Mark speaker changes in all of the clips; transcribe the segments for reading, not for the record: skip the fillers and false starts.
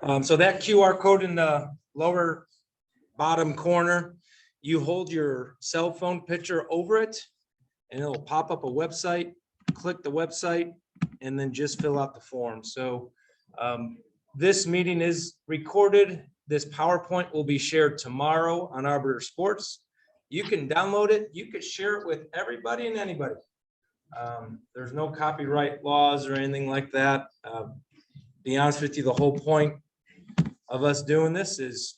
Speaker 1: So that QR code in the lower bottom corner, you hold your cell phone picture over it and it'll pop up a website, click the website, and then just fill out the form. So this meeting is recorded. This PowerPoint will be shared tomorrow on Arbiter Sports. You can download it. You could share it with everybody and anybody. There's no copyright laws or anything like that. Be honest with you, the whole point of us doing this is,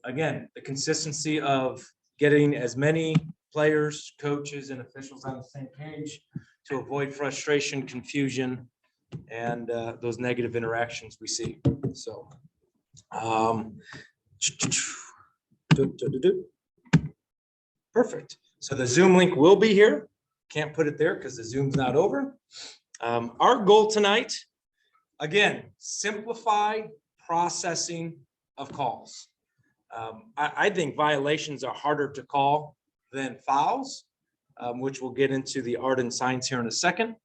Speaker 1: again, the consistency of getting as many players, coaches, and officials on the same page to avoid frustration, confusion, and those negative interactions we see. So, perfect. So the Zoom link will be here. Can't put it there because the Zoom's not over. Our goal tonight, again, simplify processing of calls. I think violations are harder to call than fouls, which we'll get into the art and science here in a second.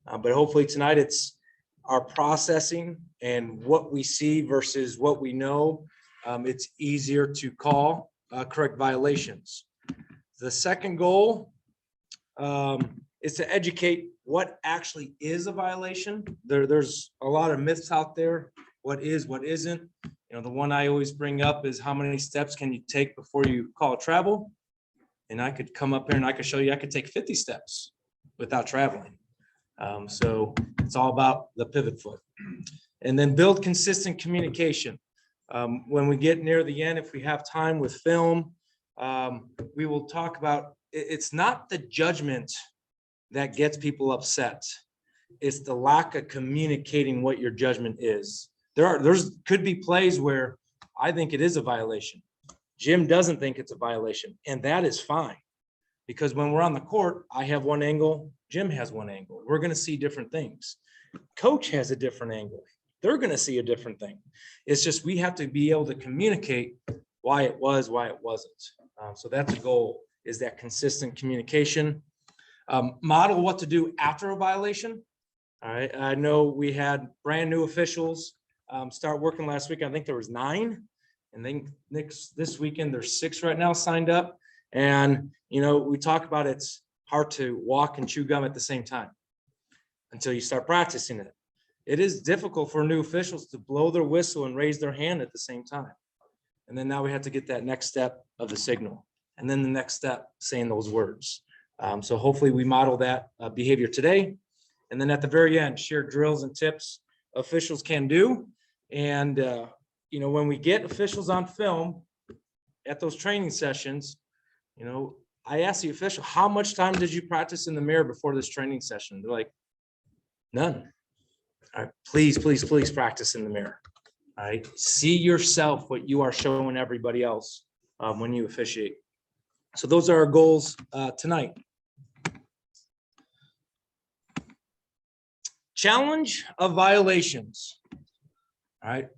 Speaker 1: But hopefully tonight it's our processing and what we see versus what we know. It's easier to call correct violations. The second goal is to educate what actually is a violation. There's a lot of myths out there. What is, what isn't. You know, the one I always bring up is how many steps can you take before you call travel? And I could come up here and I could show you I could take 50 steps without traveling. So it's all about the pivot foot. And then build consistent communication. When we get near the end, if we have time with film, we will talk about, it's not the judgment that gets people upset. It's the lack of communicating what your judgment is. There's could be plays where I think it is a violation. Jim doesn't think it's a violation, and that is fine. Because when we're on the court, I have one angle, Jim has one angle. We're going to see different things. Coach has a different angle. They're going to see a different thing. It's just we have to be able to communicate why it was, why it wasn't. So that's a goal, is that consistent communication. Model what to do after a violation. All right, I know we had brand new officials start working last week. I think there was 9, and then this weekend there's 6 right now signed up. And you know, we talk about it's hard to walk and chew gum at the same time until you start practicing it. It is difficult for new officials to blow their whistle and raise their hand at the same time. And then now we have to get that next step of the signal, and then the next step saying those words. So hopefully we model that behavior today. And then at the very end, share drills and tips officials can do. And, you know, when we get officials on film at those training sessions, you know, I ask the official, how much time did you practice in the mirror before this training session? They're like, none. All right, please, please, please practice in the mirror. All right, see yourself what you are showing everybody else when you officiate. So those are our goals tonight. Challenge of violations. All right,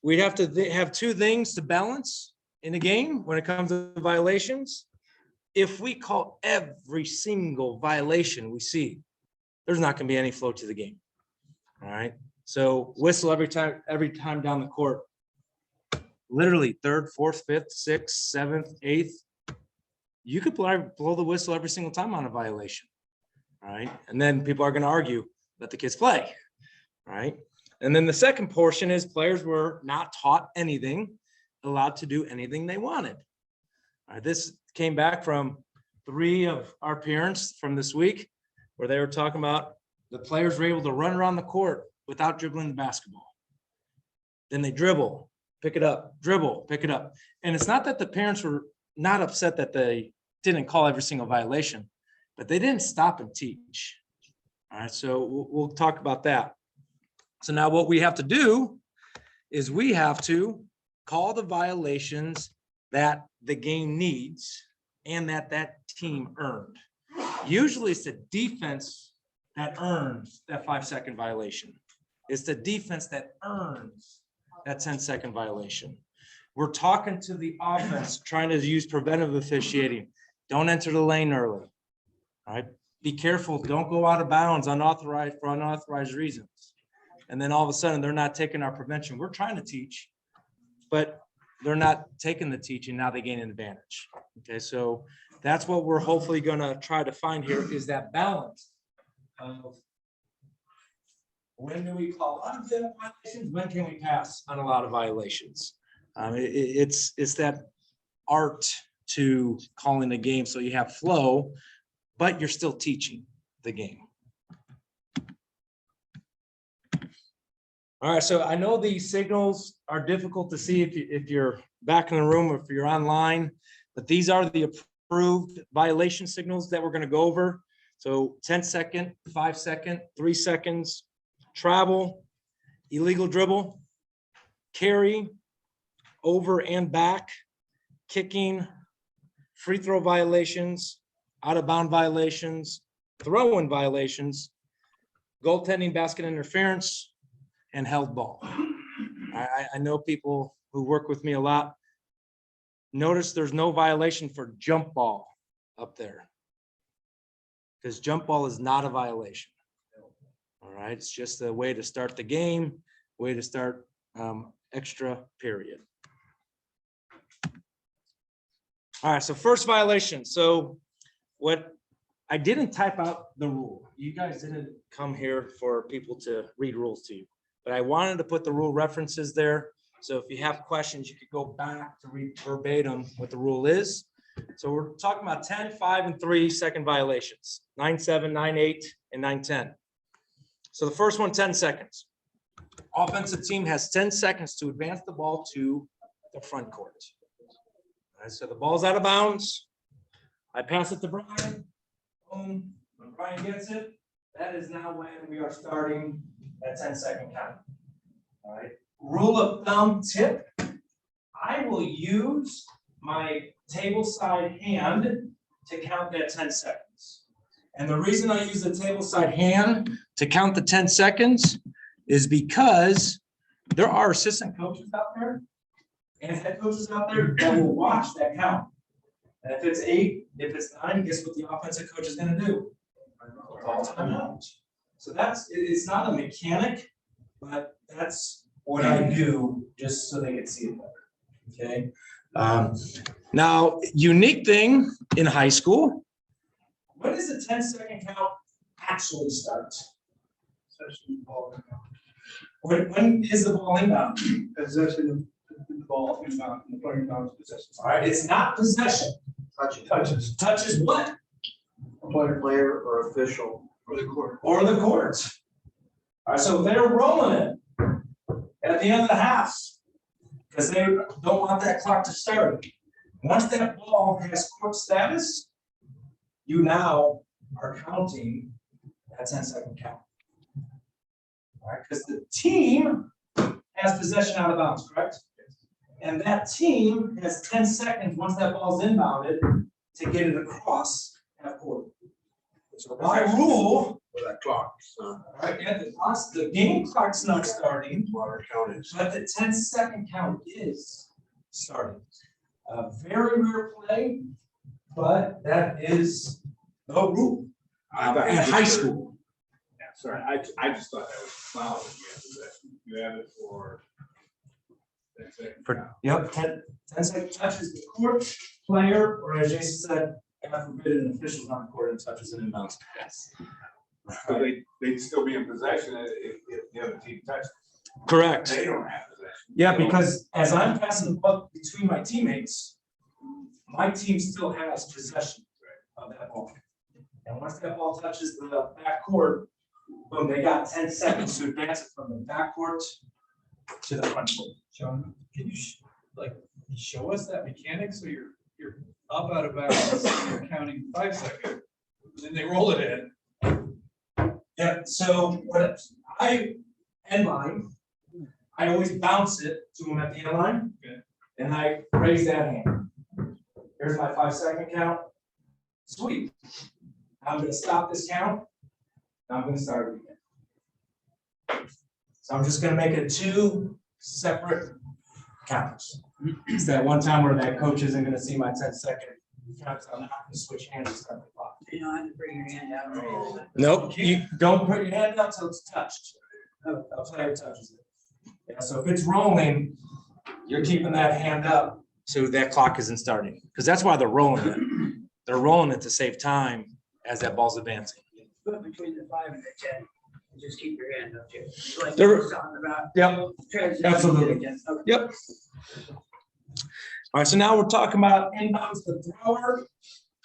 Speaker 1: we have to have 2 things to balance in a game when it comes to violations. If we call every single violation we see, there's not going to be any flow to the game. All right, so whistle every time down the court. Literally 3rd, 4th, 5th, 6th, 7th, 8th. You could blow the whistle every single time on a violation. All right, and then people are going to argue, let the kids play. All right, and then the second portion is players were not taught anything, allowed to do anything they wanted. All right, this came back from 3 of our parents from this week, where they were talking about the players were able to run around the court without dribbling the basketball. Then they dribble, pick it up, dribble, pick it up. And it's not that the parents were not upset that they didn't call every single violation, but they didn't stop and teach. All right, so we'll talk about that. So now what we have to do is we have to call the violations that the game needs and that team earned. Usually it's the defense that earns that 5-second violation. It's the defense that earns that 10-second violation. We're talking to the offense, trying to use preventive officiating. Don't enter the lane early. All right. Be careful. Don't go out of bounds for unauthorized reasons. And then all of a sudden they're not taking our prevention. We're trying to teach, but they're not taking the teaching. Now they gain an advantage. Okay, so that's what we're hopefully going to try to find here is that balance of when do we call a lot of violations? When can we pass on a lot of violations? It's that art to calling the game so you have flow, but you're still teaching the game. All right, so I know these signals are difficult to see if you're back in the room or if you're online, but these are the approved violation signals that we're going to go over. So 10-second, 5-second, 3 seconds, travel, illegal dribble, carry, over and back, kicking, free throw violations, out of bound violations, throw-in violations, goaltending, basket interference, and held ball. I know people who work with me a lot. Notice there's no violation for jump ball up there, because jump ball is not a violation. All right, it's just a way to start the game, way to start extra period. All right, so first violation. So what I didn't type out the rule. You guys didn't come here for people to read rules to you, but I wanted to put the rule references there. So if you have questions, you could go back to read verbatim what the rule is. So we're talking about 10, 5, and 3 second violations, 9, 7, 9, 8, and 9, 10. So the first one, 10 seconds. Offensive team has 10 seconds to advance the ball to the front court. All right, so the ball's out of bounds. I pass it to Brian. Boom. When Brian gets it, that is now when we are starting that 10-second count. All right. Rule of thumb tip. I will use my table side hand to count that 10 seconds. And the reason I use the table side hand to count the 10 seconds is because there are assistant coaches out there and head coaches out there that will watch that count. And if it's 8, if it's 9, guess what the offensive coach is going to do? Call timeout. So it's not a mechanic, but that's what I do just so they can see it better. Okay. Now, unique thing in high school, when does the 10-second count actually start? When is the ball inbound?
Speaker 2: Possession of the ball inbound, the player inbound possession.
Speaker 1: All right, it's not possession.
Speaker 2: Touches.
Speaker 1: Touches what?
Speaker 2: A player or official or the court.
Speaker 1: Or the court. All right, so they're rolling it at the end of the half because they don't want that clock to start. Once that ball has court status, you now are counting that 10-second count. All right, because the team has possession out of bounds, correct? And that team has 10 seconds once that ball's inbounded to get it across half court. So by rule,
Speaker 2: That clock.
Speaker 1: right, and the game clock's not starting, but the 10-second count is starting. A very rare play, but that is the rule in high school.
Speaker 3: Yeah, sorry, I just thought that was foul when you had possession. You have it for 10 seconds.
Speaker 1: Yep, 10 seconds touches the court player, or as Jason said, God forbid an official's on the court and touches an inbounds pass.
Speaker 3: So they'd still be in possession if the other team touched.
Speaker 1: Correct.
Speaker 3: They don't have possession.
Speaker 1: Yeah, because as I'm passing the buck between my teammates, my team still has possession of that ball. And once that ball touches the back court, boom, they got 10 seconds to advance it from the back court to the front court.
Speaker 4: John, can you show us that mechanic? So you're up out of bounds, you're counting 5 seconds, then they roll it in.
Speaker 1: Yeah, so what I end line, I always bounce it to him at the end line.
Speaker 4: Okay.
Speaker 1: And I raise that hand. Here's my 5-second count. Sweet. I'm gonna stop this count. I'm gonna start it again. So I'm just gonna make it 2 separate counts. It's that one time where that coach isn't gonna see my 10-second counts. I'm not gonna switch hands and start the clock.
Speaker 5: You don't have to bring your hand out.
Speaker 1: Nope, you don't put your hand up till it's touched. a player touches it. Yeah, so if it's rolling, you're keeping that hand up so that clock isn't starting, because that's why they're rolling it. They're rolling it to save time as that ball's advancing.
Speaker 5: Put between the 5 and the 10, and just keep your hand up here. Like
Speaker 1: There-
Speaker 5: you were talking about.
Speaker 1: Yep,
Speaker 5: transition.
Speaker 1: absolutely.
Speaker 5: Okay.
Speaker 1: Yep. All right, so now we're talking about inbounds. The thrower,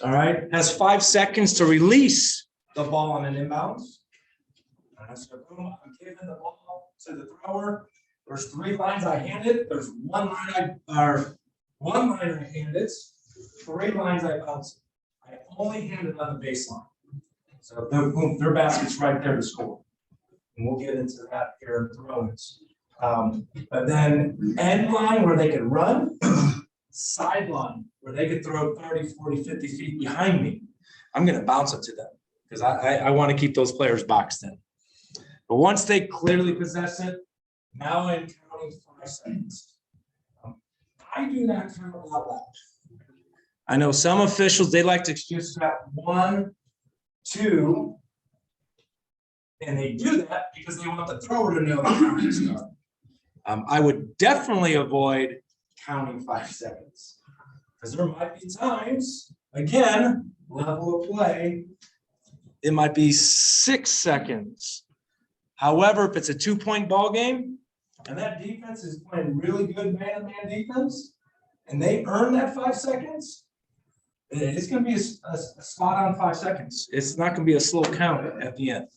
Speaker 1: all right, has 5 seconds to release the ball on an inbounds. All right, so boom, I'm giving the ball to the thrower. There's 3 lines I handed. There's one line I handed. 3 lines I bounced. I only handed on the baseline. So boom, their basket's right there to score. And we'll get into that here in throw-ins. But then end line where they could run, sideline where they could throw 30, 40, 50 feet behind me. I'm gonna bounce it to them because I want to keep those players boxed in. But once they clearly possess it, now I'm counting 5 seconds. I do not count out loud. I know some officials, they like to just count 1, 2, and they do that because they want the thrower to know the count to start. I would definitely avoid counting 5 seconds. Because there might be times, again, level of play, it might be 6 seconds. However, if it's a 2-point ball game and that defense is playing really good man-to-man defense, and they earn that 5 seconds, it's going to be a spot on 5 seconds. It's not going to be a slow count at the end.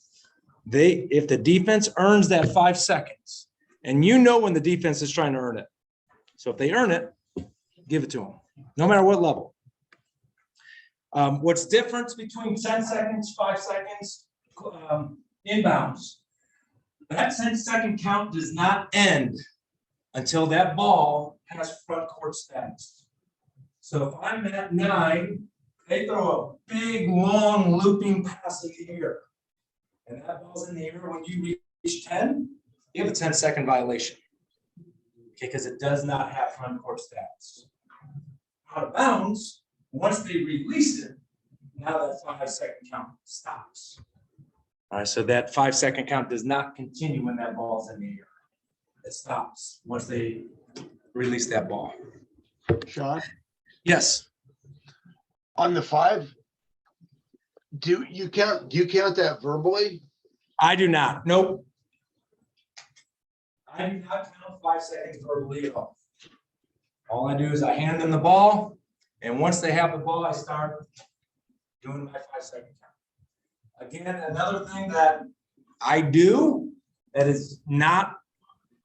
Speaker 1: If the defense earns that 5 seconds, and you know when the defense is trying to earn it. So if they earn it, give it to them, no matter what level. What's different between 10 seconds, 5 seconds, inbounds? That 10-second count does not end until that ball has front court status. So if I'm at 9, they throw a big, long, looping pass in the air. And that ball's in the air when you reach 10, you have a 10-second violation. Okay, because it does not have front court status. Out of bounds, once they release it, now that 5-second count stops. All right, so that 5-second count does not continue when that ball's in the air. It stops once they release that ball.
Speaker 6: Sean,
Speaker 1: Yes.
Speaker 6: on the 5, do you count that verbally?
Speaker 1: I do not. Nope. I do not count 5 seconds verbally at all. All I do is I hand them the ball, and once they have the ball, I start doing my 5-second count. Again, another thing that I do that is not,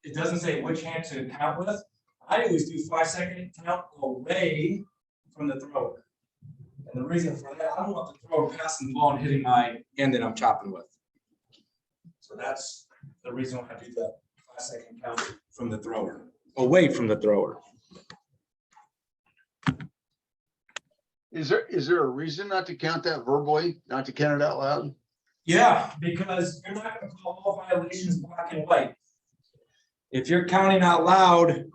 Speaker 1: it doesn't say which hand to count with. I always do 5-second count away from the thrower. And the reason for that, I don't want the thrower passing the ball and hitting my hand that I'm chopping with. So that's the reason why I do that 5-second count from the thrower, away from the thrower.
Speaker 6: Is there a reason not to count that verbally, not to count it out loud?
Speaker 1: Yeah, because you're not going to call all violations black and white. If you're counting out loud,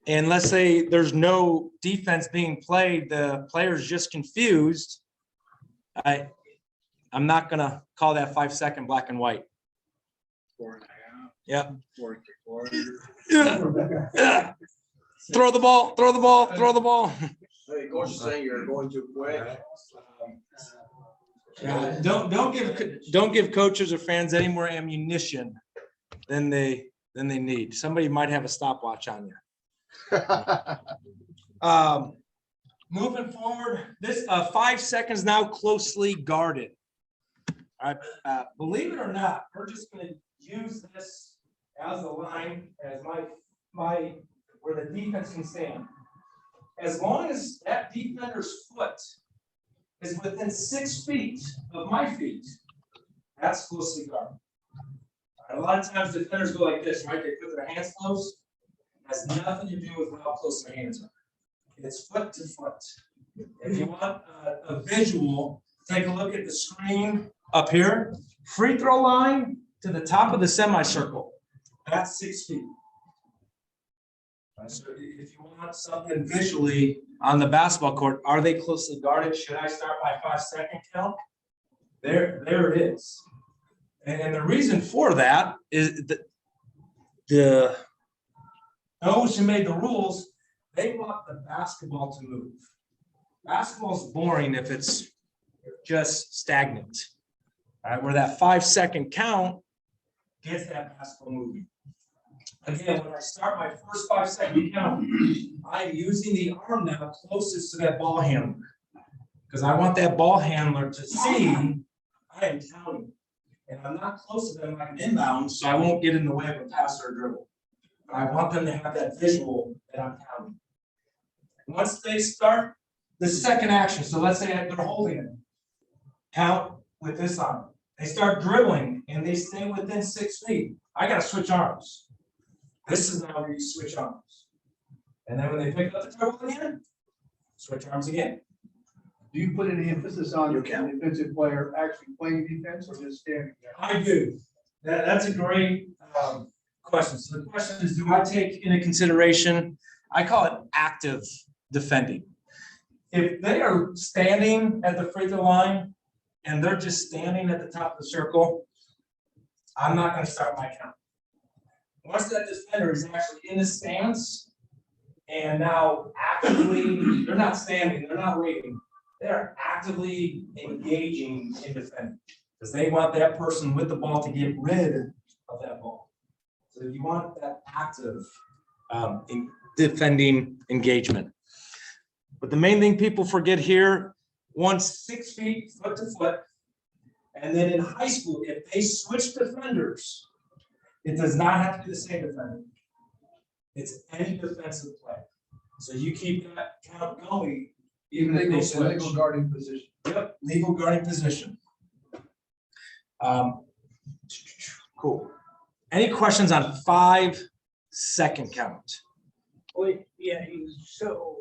Speaker 1: and let's say there's no defense being played, the player's just confused, I'm not going to call that 5-second black and white.
Speaker 3: 4.5.
Speaker 1: Yeah.
Speaker 3: 4
Speaker 1: Yeah. Throw the ball, throw the ball, throw the ball.
Speaker 3: Hey, coach is saying you're going too quick.
Speaker 1: Yeah, don't give coaches or fans any more ammunition than they need. Somebody might have a stopwatch on you. Moving forward, this 5 seconds now closely guarded. All right, believe it or not, we're just going to use this as a line as my where the defense can stand. As long as that defender's foot is within 6 feet of my feet, that's closely guarded. A lot of times defenders go like this, right? They put their hands close. It has nothing to do with how close their hands are. It's foot to foot. If you want a visual, take a look at the screen up here. Free throw line to the top of the semicircle. That's 6 feet. So if you want something visually on the basketball court, are they closely guarded? Should I start my 5-second count? There it is. And the reason for that is that those who made the rules, they want the basketball to move. Basketball's boring if it's just stagnant. All right, where that 5-second count gets that basketball moving. Again, when I start my first 5-second count, I'm using the arm now closest to that ball handler. Because I want that ball handler to see I am counting. And I'm not close to them like an inbound, so I won't get in the way of a pass or a dribble. But I want them to have that visual that I'm counting. Once they start the second action, so let's say they're holding it, count with this arm. They start dribbling and they stay within 6 feet. I gotta switch arms. This is now where you switch arms. And then when they pick up the dribble again, switch arms again.
Speaker 2: Do you put any emphasis on the defensive player actually playing defense or just standing there?
Speaker 1: I do. That's a great question. So the question is, do I take into consideration, I call it active defending. If they are standing at the free throw line and they're just standing at the top of the circle, I'm not going to start my count. Once that defender is actually in the stance and now actively, they're not standing, they're not waiting, they're actively engaging in defending because they want that person with the ball to get rid of that ball. So you want that active in defending engagement. But the main thing people forget here, once 6 feet, foot to foot, and then in high school, if they switch defenders, it does not have to be the same defender. It's any defensive play. So you keep that count going, even if they switch.
Speaker 2: Legal guarding position.
Speaker 1: Yep, legal guarding position. Cool. Any questions on 5-second count?
Speaker 5: Wait, yeah, so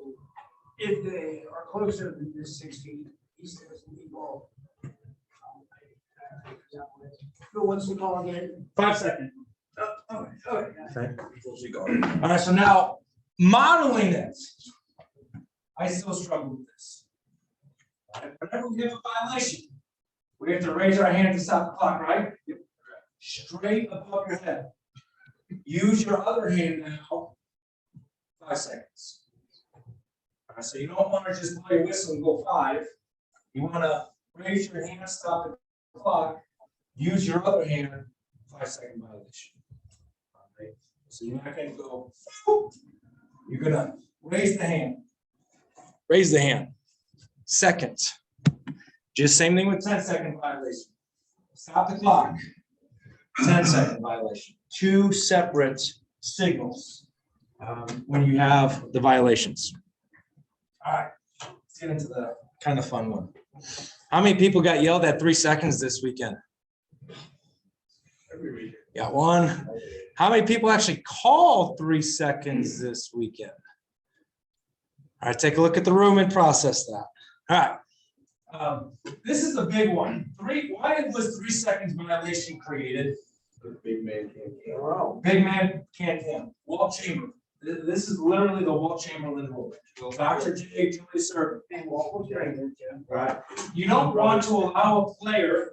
Speaker 5: if they are closer than this 6 feet, he says the ball. Who wants the ball again?
Speaker 1: 5 seconds.
Speaker 5: Okay.
Speaker 1: Okay. All right, so now modeling it, I still struggle with this. All right, whenever we have a violation, we have to raise our hand to stop the clock, right? Straight above your head. Use your other hand now. 5 seconds. All right, so you don't want to just blow your whistle and go 5. You want to raise your hand, stop the clock. Use your other hand. 5-second violation. All right. So you're not going to go. Whoop. You're going to raise the hand. Raise the hand. Second. Just same thing with 10-second violation. Stop the clock. 10-second violation. 2 separate signals when you have the violations. All right. Let's get into the kind of fun one. How many people got yelled at 3 seconds this weekend?
Speaker 3: Every week.
Speaker 1: Got one. How many people actually called 3 seconds this weekend? All right, take a look at the room and process that. All right. This is the big one. Why was 3 seconds violation created?
Speaker 3: Big man can't.
Speaker 1: Big man can't count. Walt Chamberlain. This is literally the Walt Chamberlain rule. Dr. J. Julie Servant. Right. You don't want to allow a player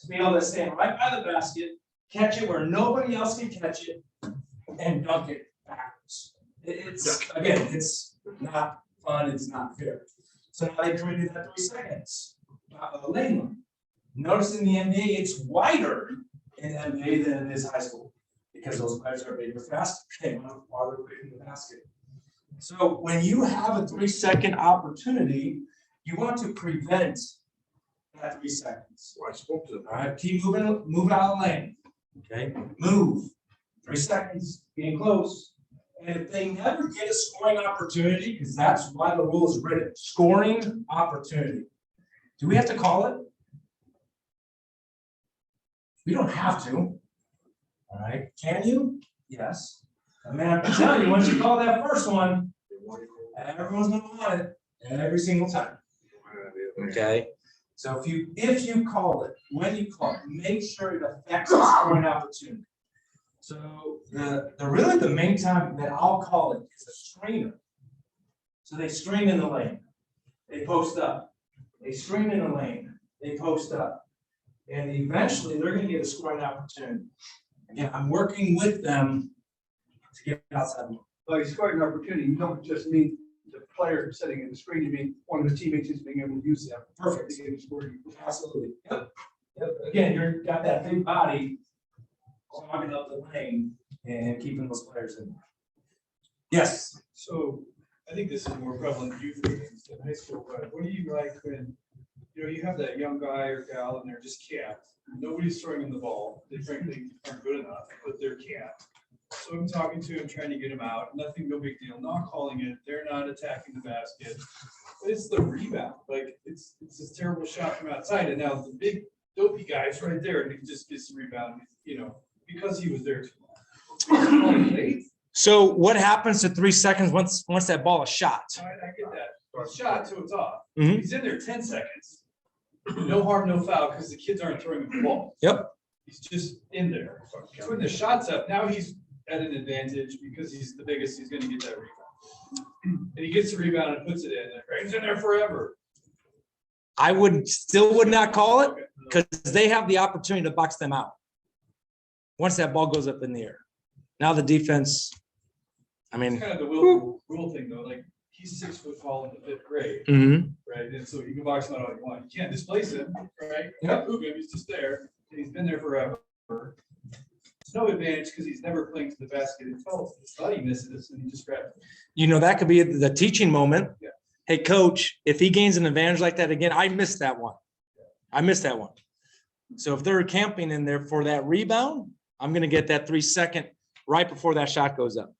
Speaker 1: to be able to stand right by the basket, catch it where nobody else can catch it, and dunk it backwards. It's not fun. It's not fair. So now they created that 3 seconds lane line. Notice in the NBA, it's wider in NBA than it is high school because those players are bigger, faster. They want to farther away from the basket. So when you have a 3-second opportunity, you want to prevent that 3 seconds.
Speaker 3: Well, I spoke to them.
Speaker 1: All right, keep moving, move out of the lane. Okay, move. 3 seconds, getting close. And if they never get a scoring opportunity, because that's why the rule is written, scoring opportunity. Do we have to call it? We don't have to. All right, can you? Yes. I mean, I can tell you, once you call that first one, everyone's gonna want it every single time. Okay. So if you call it, when you call it, make sure it affects the scoring opportunity. So really the main time that I'll call it is a screener. So they screen in the lane, they post up. They screen in the lane, they post up. And eventually they're gonna get a scoring opportunity. Again, I'm working with them to get outside. the-
Speaker 2: Well, you scored an opportunity, you don't just mean the player sitting in the screen, you mean one of the teammates is being able to use that.
Speaker 1: Perfect.
Speaker 2: To get a score.
Speaker 1: Absolutely. Yep. Yep. Again, you're got that big body clogging up the lane and keeping those players in. Yes.
Speaker 4: So I think this is more prevalent in youth games than high school, but what do you like when, you have that young guy or gal and they're just capped? Nobody's throwing them the ball. They frankly aren't good enough, but they're capped. So I'm talking to him, trying to get him out. Nothing, no big deal. Not calling it. They're not attacking the basket. But it's the rebound. Like it's this terrible shot from outside. And now the big dopey guy's right there and he just gets the rebound, because he was there too long. Late.
Speaker 1: So what happens to 3 seconds once that ball is shot?
Speaker 4: I get that. It's shot, so it's off.
Speaker 1: Mhm.
Speaker 4: He's in there 10 seconds. No harm, no foul, because the kids aren't throwing the ball.
Speaker 1: Yep.
Speaker 4: He's just in there. So when the shot's up, now he's at an advantage because he's the biggest, he's gonna get that rebound. And he gets the rebound and puts it in, and he's in there forever.
Speaker 1: I would not call it because they have the opportunity to box them out. Once that ball goes up in the air. Now the defense, I
Speaker 4: It's
Speaker 1: mean.
Speaker 4: kind of the rule thing though, like he's 6 foot tall in the 5th grade,
Speaker 1: Mhm.
Speaker 4: right? And so you can box him out all you want. You can't displace him, right? You
Speaker 1: Yep.
Speaker 4: can't move him, he's just there, and he's been there forever. It's no advantage because he's never playing to the basket until his buddy misses and he just grabs it.
Speaker 1: That could be the teaching moment.
Speaker 4: Yeah.
Speaker 1: Hey, coach, if he gains an advantage like that again, I missed that one. So if they're camping in there for that rebound, I'm gonna get that 3 second right before that shot goes up.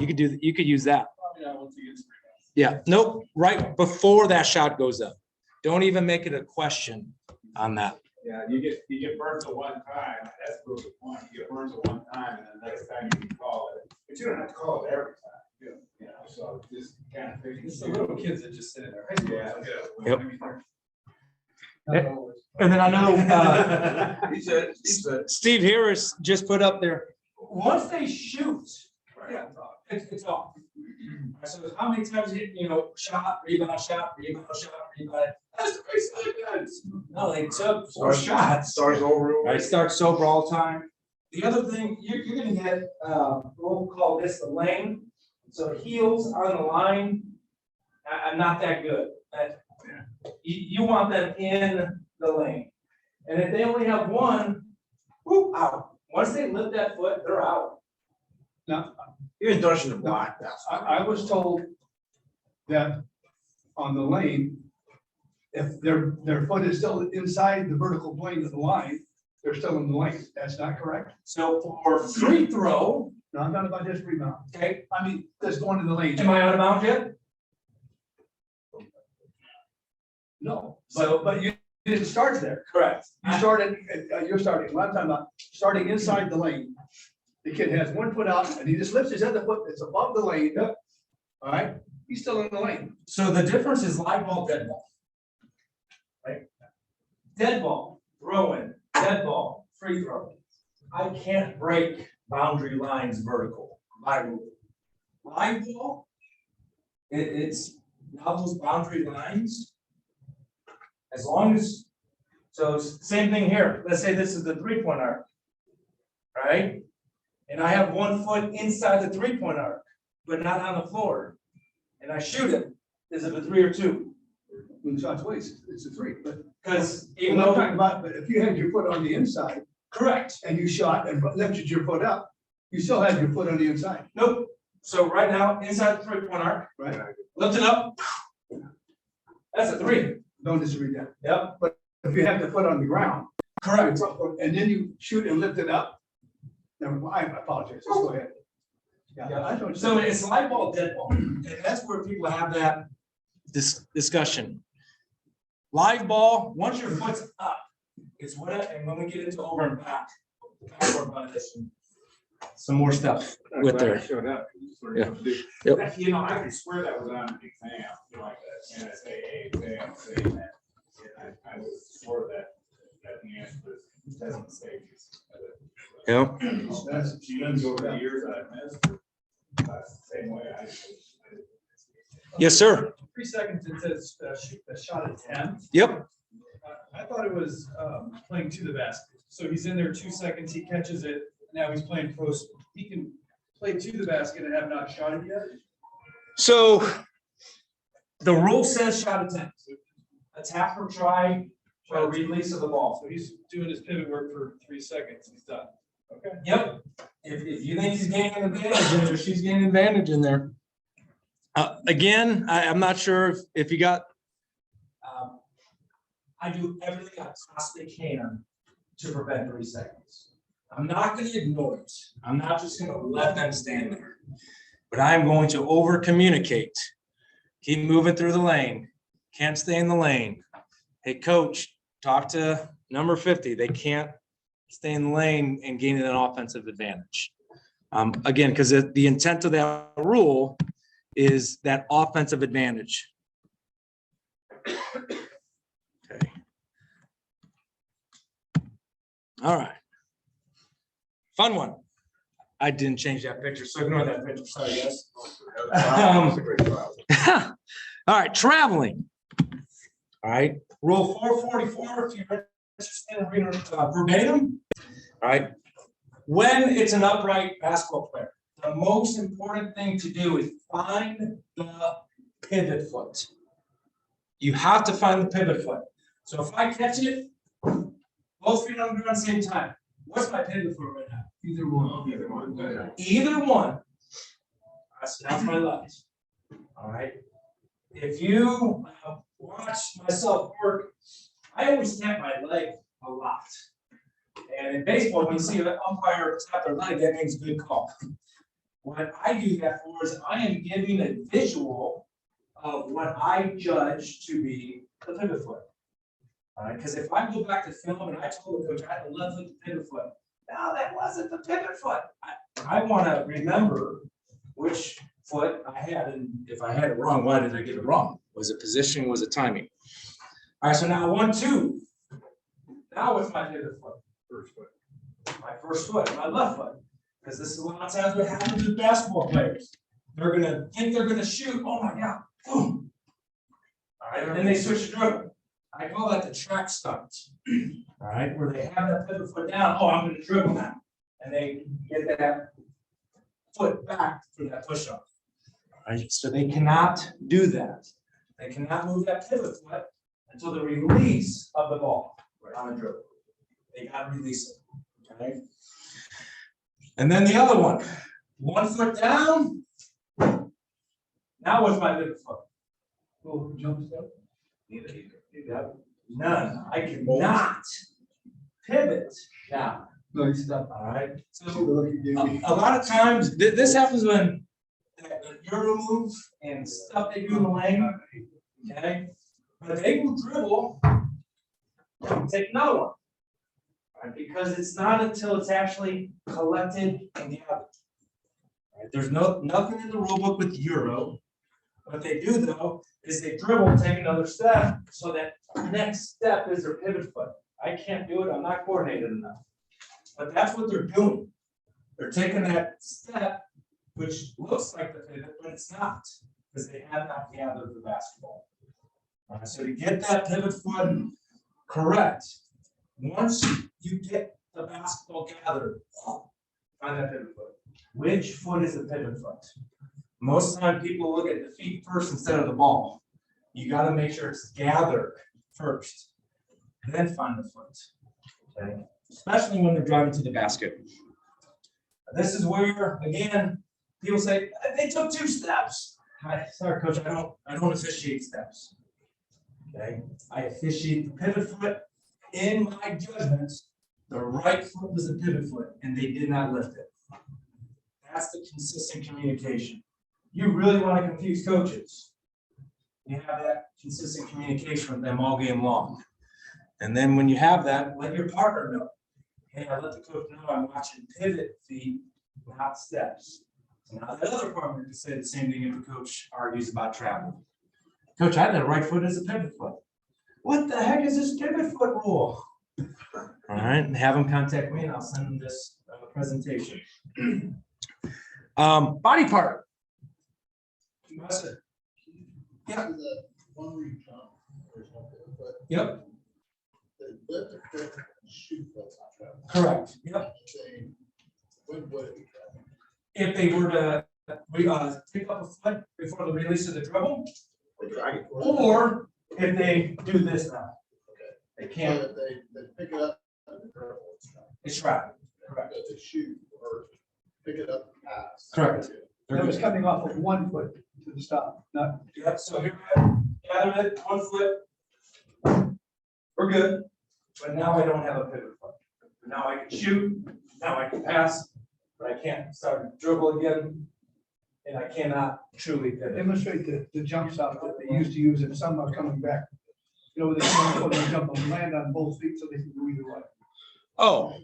Speaker 1: You could use that.
Speaker 4: Probably not once he gets the rebound.
Speaker 1: Yeah, nope, right before that shot goes up. Don't even make it a question on that.
Speaker 3: Yeah, you get burned to one time, that's really the point, you get burned to one time, and then next time you can call it, but you don't have to call it every time. So just kind of figure.
Speaker 4: It's the little kids that just sit in there. High school,
Speaker 3: Yeah.
Speaker 1: Yep.
Speaker 4: I mean, they're-
Speaker 2: Not always.
Speaker 1: And then I know,
Speaker 3: He's a.
Speaker 1: Steve Harris just put up there, once they shoot,
Speaker 4: Yeah.
Speaker 1: it's off. So how many times, shot, rebound, rebound. That's the base. No, they took 4 shots.
Speaker 3: Stars over.
Speaker 1: I start sober all the time. The other thing, you're gonna get, we'll call this the lane. So heels on the line, I'm not that good. You want them in the lane. And if they only have one, whoop, out. Once they lift that foot, they're out.
Speaker 2: Now,
Speaker 3: You're dodging the block, that's.
Speaker 2: I was told that on the lane, if their foot is still inside the vertical plane of the line, they're still in the lane. That's not correct?
Speaker 1: So for free throw,
Speaker 2: No, I'm not about this rebound.
Speaker 1: okay,
Speaker 2: I mean, just going to the lane.
Speaker 1: am I out of bounds yet?
Speaker 2: No,
Speaker 1: So-
Speaker 2: but you didn't start there.
Speaker 1: Correct.
Speaker 2: You started, you're starting, what I'm talking about, starting inside the lane. The kid has one foot out and he just lifts his other foot, it's above the lane. All right, he's still in the lane.
Speaker 1: So the difference is live ball, dead ball. Right? Dead ball, throw in, dead ball, free throw. I can't break boundary lines vertical, my rule. Live ball, it's now those boundary lines. As long as, so same thing here, let's say this is the 3-point arc. Right? And I have 1 foot inside the 3-point arc, but not on the floor. And I shoot it, is it a 3 or 2?
Speaker 2: When shots away, it's a three, but.
Speaker 1: Because
Speaker 2: Even
Speaker 1: even
Speaker 2: I'm
Speaker 1: though,
Speaker 2: talking about, but if you had your foot on the inside
Speaker 1: correct,
Speaker 2: and you shot and lifted your foot up, you still had your foot on the inside,
Speaker 1: nope. So right now, inside the 3-point arc,
Speaker 2: right?
Speaker 1: lift it up. That's a 3.
Speaker 2: Don't disagree that.
Speaker 1: Yep,
Speaker 2: If you have the foot on the ground.
Speaker 1: correct.
Speaker 2: And then you shoot and lift it up. Never mind, I apologize, just go ahead. Yeah, I don't.
Speaker 1: So it's live ball, dead ball, and that's where people have that discussion. Live ball, once your foot's up, it's what, and when we get into over and back, backward violation, some more stuff with there.
Speaker 3: Showed up.
Speaker 1: Yeah. Yep.
Speaker 3: I could swear that was on an exam, like that, NSAA exam, saying that. And I would swear that the answer was doesn't say.
Speaker 1: Yeah.
Speaker 2: That's-
Speaker 3: She doesn't go over the years that I missed. Same way I.
Speaker 1: Yes, sir.
Speaker 4: 3 seconds, it says shoot a shot at 10.
Speaker 1: Yep.
Speaker 4: I thought it was playing to the basket. So he's in there 2 seconds, he catches it, now he's playing post. He can play to the basket and have not shot it yet.
Speaker 1: So the rule says shot attempt. A tap or try or release of the ball.
Speaker 4: So he's doing his pivot work for 3 seconds, he's done. Okay.
Speaker 1: Yep. If you think he's gaining advantage or she's gaining advantage in there. Again, I'm not sure if you got. I do everything I possibly can to prevent 3 seconds. I'm not going to ignore it. I'm not just going to let them stand there. But I'm going to over communicate. Keep moving through the lane. Can't stay in the lane. Hey, coach, talk to number 50. They can't stay in the lane and gain an offensive advantage. Again, because the intent of that rule is that offensive advantage. Okay. All right. Fun one. I didn't change that picture, so ignore that picture. Sorry, guys. All right, traveling. All right, rule 444, if you're interested in reading verbatim. All right, when it's an upright basketball player, the most important thing to do is find the pivot foot. You have to find the pivot foot. So if I catch it, both feet on the ground at the same time. What's my pivot foot right now?
Speaker 2: Either one. Either one.
Speaker 1: Either one. That's my left. All right. If you watch myself work, I always tap my leg a lot. And in baseball, when you see an umpire tap their leg, that means good call. What I do that for is I am giving a visual of what I judge to be the pivot foot. All right, because if I go back to film and I told the coach I had a left foot pivot foot, no, that wasn't the pivot foot. I want to remember which foot I had, and if I had it wrong, why did I get it wrong? Was it positioning? Was it timing? All right, so now 1, 2. Now what's my pivot foot?
Speaker 4: First foot.
Speaker 1: My first foot, my left foot. Because this is a lot of times what happens with basketball players. They're gonna think they're gonna shoot. Oh my God, boom. All right, and then they switch to dribble. I call that the track stunt. All right, where they have that pivot foot down. Oh, I'm gonna dribble now. And they get that foot back for that push up. All right, so they cannot do that. They cannot move that pivot foot until the release of the ball on the dribble. They gotta release it. Okay. And then the other one, 1 foot down. Now what's my pivot foot?
Speaker 2: Oh, jump step.
Speaker 1: Yep. None. I cannot pivot down.
Speaker 2: No, you stop.
Speaker 1: All right. So a lot of times this happens when the Euro move and stuff they do in the lane. Okay. But they will dribble and take another one. Right, because it's not until it's actually collected and gathered. Right, there's nothing in the rule book with Euro. What they do though is they dribble and take another step so that the next step is their pivot foot. I can't do it, I'm not coordinated enough. But that's what they're doing. They're taking that step, which looks like the pivot, but it's not, because they have not gathered the basketball. So to get that pivot foot correct, once you get the basketball gathered, find that pivot foot. Which foot is the pivot foot? Most of the time people look at the feet first instead of the ball. You got to make sure it's gathered first, and then find the foot. Okay? Especially when they're driving to the basket. This is where, again, people say, they took 2 steps. Sorry, coach, I don't officiate steps. Okay, I officiate the pivot foot. In my judgments, the right foot was the pivot foot, and they did not lift it. That's the consistent communication. You really want to confuse coaches. You have that consistent communication with them all game long. And then when you have that, let your partner know. Hey, I let the coach know I'm watching pivot feet, not steps. So now the other partner can say the same thing if the coach argues about travel. Coach, I had that right foot as a pivot foot. What the heck is this pivot foot rule? All right, and have them contact me and I'll send them this presentation. Body part. Yeah. Yep.
Speaker 7: They lift the foot and shoot what's not traveling.
Speaker 1: Correct. Yep.
Speaker 7: They would be traveling.
Speaker 1: If they were to, pick up a foot before the release of the treble,
Speaker 7: Or drag it.
Speaker 1: or if they do this now.
Speaker 7: Okay.
Speaker 1: They
Speaker 7: So
Speaker 1: can't,
Speaker 7: that they pick it up and the curve it's traveling.
Speaker 1: it's trapped. Correct.
Speaker 7: But they shoot or pick it up and pass.
Speaker 1: Correct.
Speaker 2: That was coming off of 1 foot to the stop, not.
Speaker 1: Yep, so here I gather it, 1 foot. We're good, but now I don't have a pivot foot. Now I can shoot, now I can pass, but I can't start dribble again. And I cannot truly pivot.
Speaker 2: Demonstrate the jump stop that they used to use if some are coming back. You know, they jump and land on both feet so they can go either way.
Speaker 1: Oh.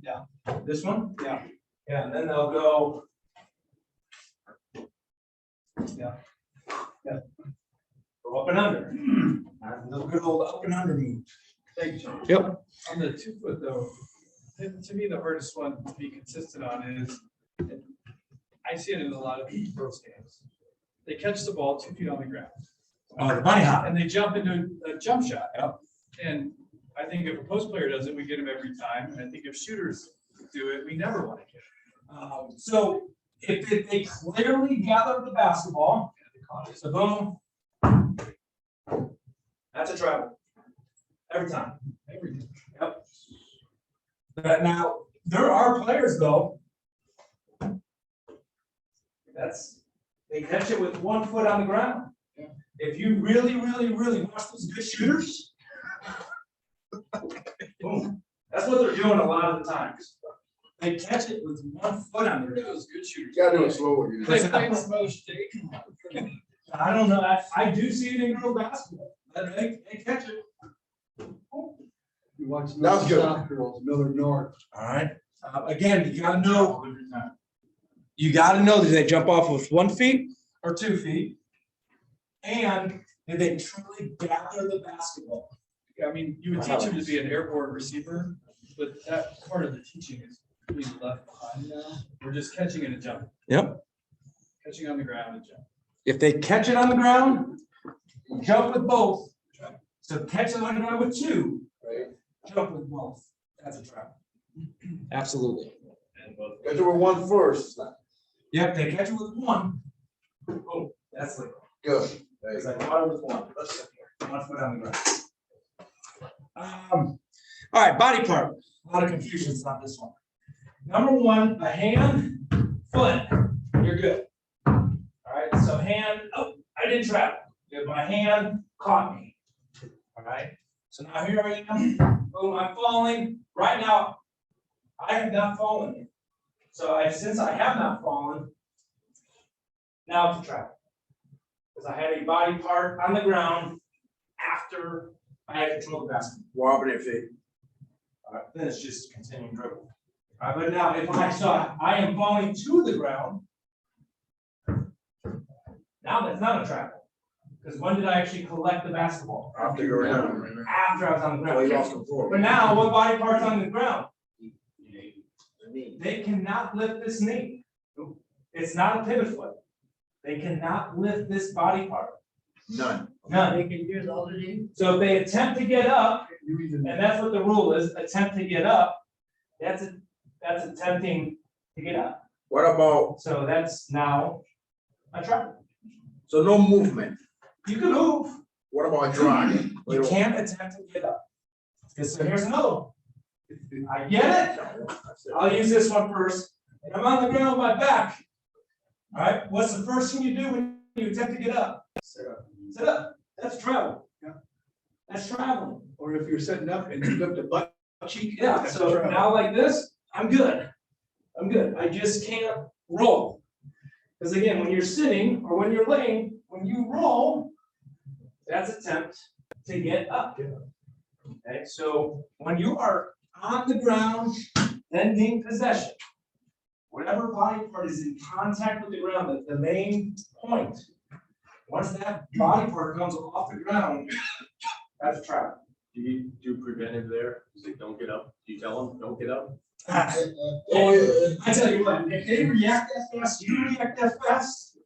Speaker 2: Yeah.
Speaker 1: This one?
Speaker 2: Yeah.
Speaker 1: Yeah, and then they'll go.
Speaker 2: Yeah. Yeah.
Speaker 1: Go up and under. The good old up and under move.
Speaker 2: Thank you.
Speaker 1: Yep.
Speaker 4: On the 2 foot though, to me, the hardest one to be consistent on is, I see it in a lot of girls games. They catch the ball 2 feet on the ground
Speaker 1: The bunny hop.
Speaker 4: and they jump into a jump shot.
Speaker 1: Yep.
Speaker 4: And I think if a post player does it, we get them every time. And I think if shooters do it, we never want to get them.
Speaker 1: So if they clearly gather the basketball, so boom. That's a travel. Every time.
Speaker 4: Every time.
Speaker 1: Yep. But now, there are players though. They catch it with 1 foot on the ground. If you really watch those good shooters. Boom. That's what they're doing a lot of the times. They catch it with 1 foot on the ground.
Speaker 4: Those good shooters.
Speaker 7: You gotta do it slowly. you know.
Speaker 4: They play with most Jake.
Speaker 1: I don't know, I do see it in girl basketball. They catch it.
Speaker 2: You watch
Speaker 7: That was good.
Speaker 2: South girls, Miller North.
Speaker 1: All right. Again, you gotta know. You gotta know that they jump off with 1 feet or 2 feet. And did they truly gather the basketball?
Speaker 4: Yeah, I mean, you would teach him to be an airborne receiver, but that part of the teaching is being left behind now. We're just catching and a jump,
Speaker 1: Yep.
Speaker 4: catching on the ground and jump.
Speaker 1: If they catch it on the ground, jump with both. So catch it on the ground with 2,
Speaker 7: Right.
Speaker 1: jump with both. That's a trap. Absolutely.
Speaker 4: And both.
Speaker 7: Got to one first.
Speaker 1: Yep, they catch it with 1. Oh, that's like,
Speaker 7: Good. There you
Speaker 1: it's
Speaker 7: go.
Speaker 1: like water with 1. Let's sit here. 1 foot on the ground. All right, body part. A lot of confusions on this one. Number 1, a hand, foot. You're good. All right, so hand, oh, I didn't trap. Good, my hand caught me. All right, so now here I am. Boom, I'm falling. Right now, I have not fallen. So since I have not fallen, now it's a trap. Because I had a body part on the ground after I had control of the basketball.
Speaker 7: Wobbling feet.
Speaker 1: All right, then it's just continuing dribble. All right, but now if I am falling to the ground, now that's not a trap. Because when did I actually collect the basketball?
Speaker 7: After you're down.
Speaker 1: After I was on the
Speaker 7: Well, you
Speaker 1: ground.
Speaker 7: lost control.
Speaker 1: But now what body part's on the ground? They cannot lift this knee. It's not a pivot foot. They cannot lift this body part.
Speaker 7: None.
Speaker 1: None.
Speaker 5: They can use all the knee.
Speaker 1: So if they attempt to get up, and that's what the rule is, attempt to get up, that's attempting to get up.
Speaker 7: What about,
Speaker 1: So that's now a trap.
Speaker 7: so no movement?
Speaker 1: You can move.
Speaker 7: What about driving?
Speaker 1: You can't attempt to get up. Because so here's another one. I get it. I'll use this one first. And I'm on the ground with my back. All right, what's the first thing you do when you attempt to get up?
Speaker 7: Sit up.
Speaker 1: Sit up. That's travel.
Speaker 2: Yeah.
Speaker 1: That's traveling.
Speaker 2: Or if you're sitting up and you lift a butt cheek.
Speaker 1: Yeah,
Speaker 2: that's
Speaker 1: so
Speaker 2: travel.
Speaker 1: now like this, I'm good. I'm good. I just can't roll. Because again, when you're sitting or when you're laying, when you roll, that's attempt to get up. Okay, so when you are on the ground, bending possession, whatever body part is in contact with the ground, the main point, once that body part comes off the ground, that's a trap.
Speaker 8: Do you do preventive there? Is it don't get up? Do you tell them, don't get up?
Speaker 1: I tell you what, if they react that fast, you react that fast,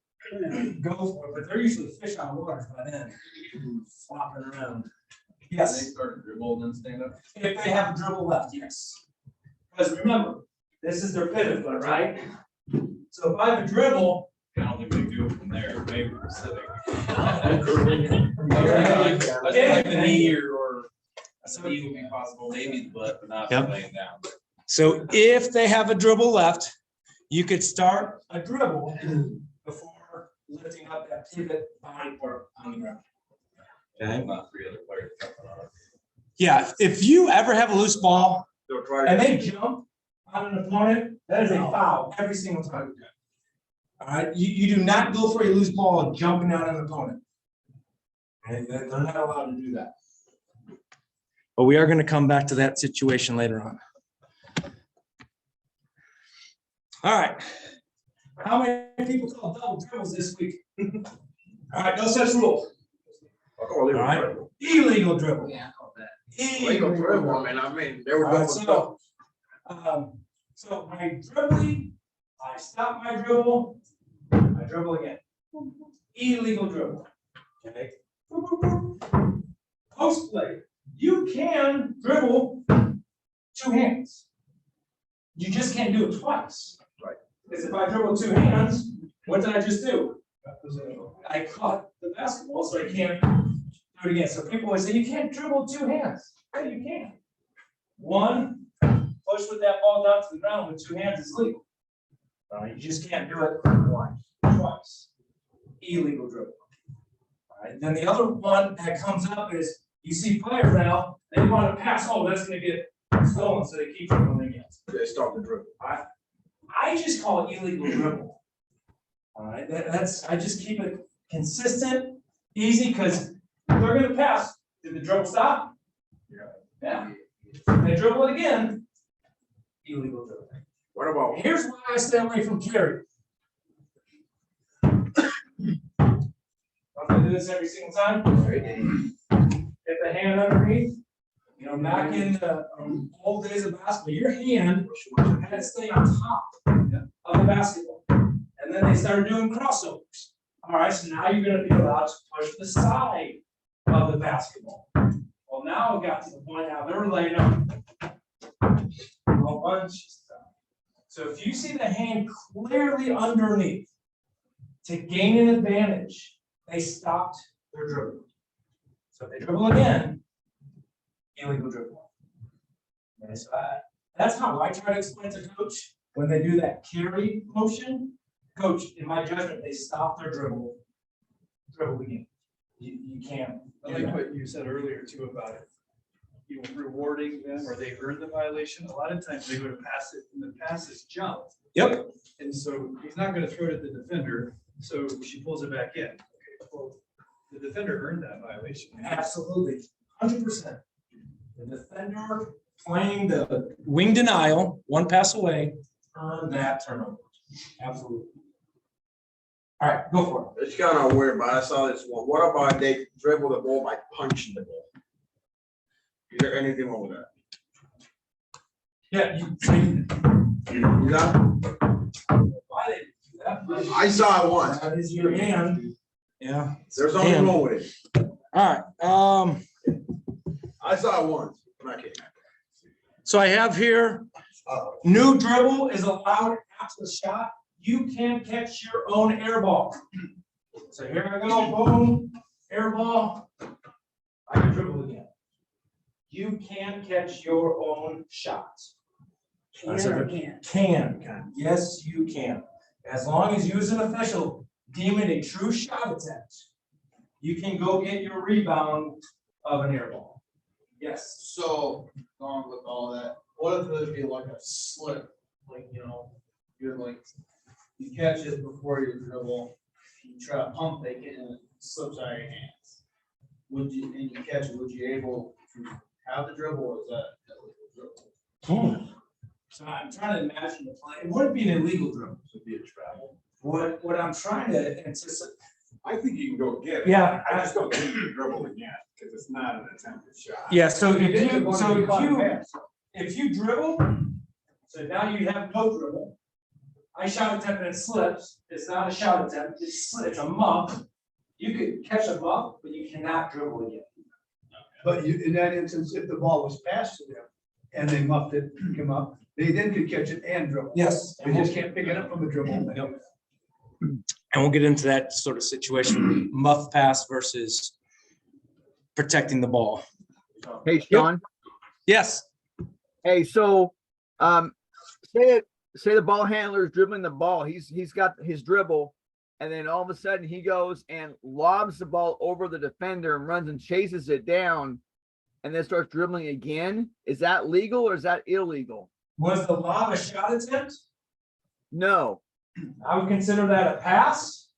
Speaker 1: go for it, but they're usually fish on water by then, flopping around. Yes,
Speaker 4: start to dribble and then stand up.
Speaker 1: if they have a dribble left, yes. Because remember, this is their pivot foot, right? So if I have a dribble,
Speaker 4: I don't think they do it from there, maybe we're sitting.
Speaker 1: Yeah.
Speaker 4: The knee or the knee would be possible, maybe the butt, but not
Speaker 1: Yep.
Speaker 4: laying down.
Speaker 1: So if they have a dribble left, you could start a dribble before lifting up that pivot body part on the ground. Okay.
Speaker 4: Not three other players. jumping on it.
Speaker 1: Yeah, if you ever have a loose ball
Speaker 7: They'll try
Speaker 1: and
Speaker 7: to.
Speaker 1: they jump on an opponent, that is a foul every single time. All right, you do not go for a loose ball jumping on an opponent. And they're not allowed to do that. But we are going to come back to that situation later on. All right. How many people call double dribbles this week? All right, no such rule.
Speaker 7: I'll call it
Speaker 1: All right.
Speaker 7: dribble.
Speaker 1: Illegal dribble.
Speaker 5: Yeah, I call that.
Speaker 7: Legal dribble, I mean, they were
Speaker 1: All right,
Speaker 7: going
Speaker 1: so,
Speaker 7: for.
Speaker 1: so my dribbling, I stop my dribble, I dribble again. Illegal dribble. Okay. Post play, you can dribble two hands. You just can't do it twice.
Speaker 7: Right.
Speaker 1: Because if I dribble two hands, what did I just do? I caught the basketball, so I can't do it again. So people always say, you can't dribble two hands. Yeah, you can. One, push with that ball down to the ground with two hands is legal. You just can't do it twice. Illegal dribble. All right, then the other one that comes up is, you see players now, they want to pass, oh, that's gonna get stolen, so they keep dribbling again.
Speaker 7: They start the dribble.
Speaker 1: I just call it illegal dribble. All right, I just keep it consistent, easy, because they're gonna pass. Did the dribble stop? Yeah. They dribble it again. Illegal dribble.
Speaker 7: What about?
Speaker 1: Here's why I stay away from carry. I'm gonna do this every single time. Get the hand underneath. You know, back in the old days of basketball, your hand had to stay on top of the basketball. And then they started doing crossovers. All right, so now you're gonna be allowed to push the side of the basketball. Well, now it got to the point now they're laying up a bunch of stuff. So if you see the hand clearly underneath, to gain an advantage, they stopped their dribble. So if they dribble again, illegal dribble. Okay, so that's how I try to explain to coach when they do that carry motion. Coach, in my judgment, they stop their dribble again. You can't.
Speaker 4: I like what you said earlier too about it. You know, rewarding them or they earn the violation. A lot of times they go to pass it and the pass is jumped.
Speaker 1: Yep.
Speaker 4: And so he's not gonna throw it at the defender, so she pulls it back in. Okay, well, the defender earned that violation.
Speaker 1: Absolutely, 100%. The defender playing the wing denial, one pass away, earned that turnover. Absolutely. All right, go for it.
Speaker 7: It's kind of weird, but I saw this one. What about they dribble the ball by punching the ball? Is there anything wrong with that?
Speaker 1: Yeah, you see,
Speaker 7: You know?
Speaker 1: why they do that?
Speaker 7: I saw it once.
Speaker 1: That is your hand. Yeah.
Speaker 7: There's nothing wrong with it.
Speaker 1: All right,
Speaker 7: I saw it once. I'm not kidding.
Speaker 1: so I have here, new dribble is allowed after the shot. You can catch your own air ball. So here I go, boom, air ball. I can dribble again. You can catch your own shots.
Speaker 5: Can or can't?
Speaker 1: Can, yes, you can. As long as you as an official deem it a true shot attempt, you can go get your rebound of an air ball. Yes.
Speaker 9: So, going with all that, what if there'd be like a slip, like, you're like, you catch it before you dribble, you try to pump fake it and it slips out of your hands. And you catch it, would you able to have the dribble or is that illegal dribble?
Speaker 1: So I'm trying to imagine the play. It wouldn't be an illegal dribble.
Speaker 8: Should be a travel.
Speaker 1: What I'm trying to anticipate.
Speaker 3: I think you can go get it.
Speaker 1: Yeah.
Speaker 3: I just don't think you can dribble again, because it's not an attempted shot.
Speaker 1: Yeah, so if you dribble, so now you have no dribble. I shot attempt and it slips. It's not a shot attempt, it's a muff. You could catch a muff, but you cannot dribble again.
Speaker 2: But you, in that instance, if the ball was passed to them and they muffed it, come up, they then could catch it and dribble.
Speaker 1: Yes.
Speaker 2: They just can't pick it up from the dribble.
Speaker 1: Yep. And we'll get into that sort of situation, muff pass versus protecting the ball.
Speaker 10: Hey, Sean.
Speaker 1: Yes.
Speaker 10: Hey, so, say the ball handler is dribbling the ball. He's got his dribble, and then all of a sudden he goes and lobs the ball over the defender and runs and chases it down, and then starts dribbling again. Is that legal or is that illegal?
Speaker 1: Was the lob a shot attempt?
Speaker 10: No.
Speaker 1: I would consider that a pass,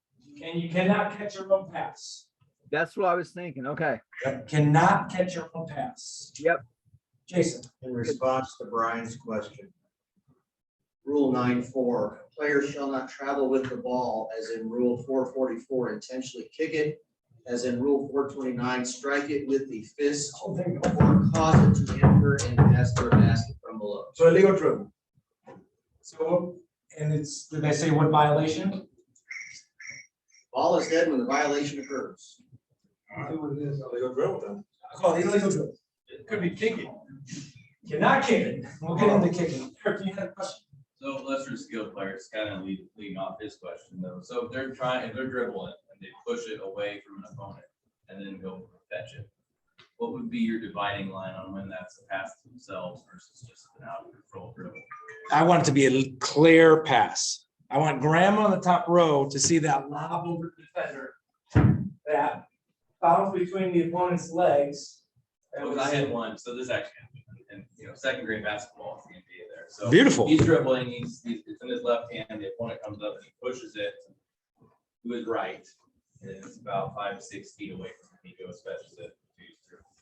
Speaker 1: and you cannot catch your own pass.
Speaker 10: That's what I was thinking. Okay.
Speaker 1: Cannot catch your own pass.
Speaker 10: Yep.
Speaker 1: Jason.
Speaker 11: In response to Brian's question. Rule 9.4, players shall not travel with the ball, as in Rule 444, intentionally kick it, as in Rule 429, strike it with the fist, or cause it to enter and pass their basket from below.
Speaker 1: So illegal dribble. So, and it's, did they say what violation?
Speaker 11: Ball is dead when the violation occurs.
Speaker 7: Illegal dribble then.
Speaker 1: I call it illegal dribble.
Speaker 4: It could be kicking.
Speaker 1: Cannot kick it. We'll get into kicking. Eric, you had a question?
Speaker 8: So lesser skilled players, kind of leading off his question though. So if they're dribbling and they push it away from an opponent and then go fetch it, what would be your dividing line on when that's a pass to themselves versus just an out of control dribble?
Speaker 1: I want it to be a clear pass. I want Graham on the top row to see that lob over the defender, that bounce between the opponent's legs.
Speaker 8: Because I had one, so this actually happened, and second grade basketball at the NBA there. So
Speaker 1: Beautiful.
Speaker 8: He's dribbling, it's in his left hand, the opponent comes up and he pushes it to his right. And it's about 5 to 6 feet away from him. He goes, fetches it.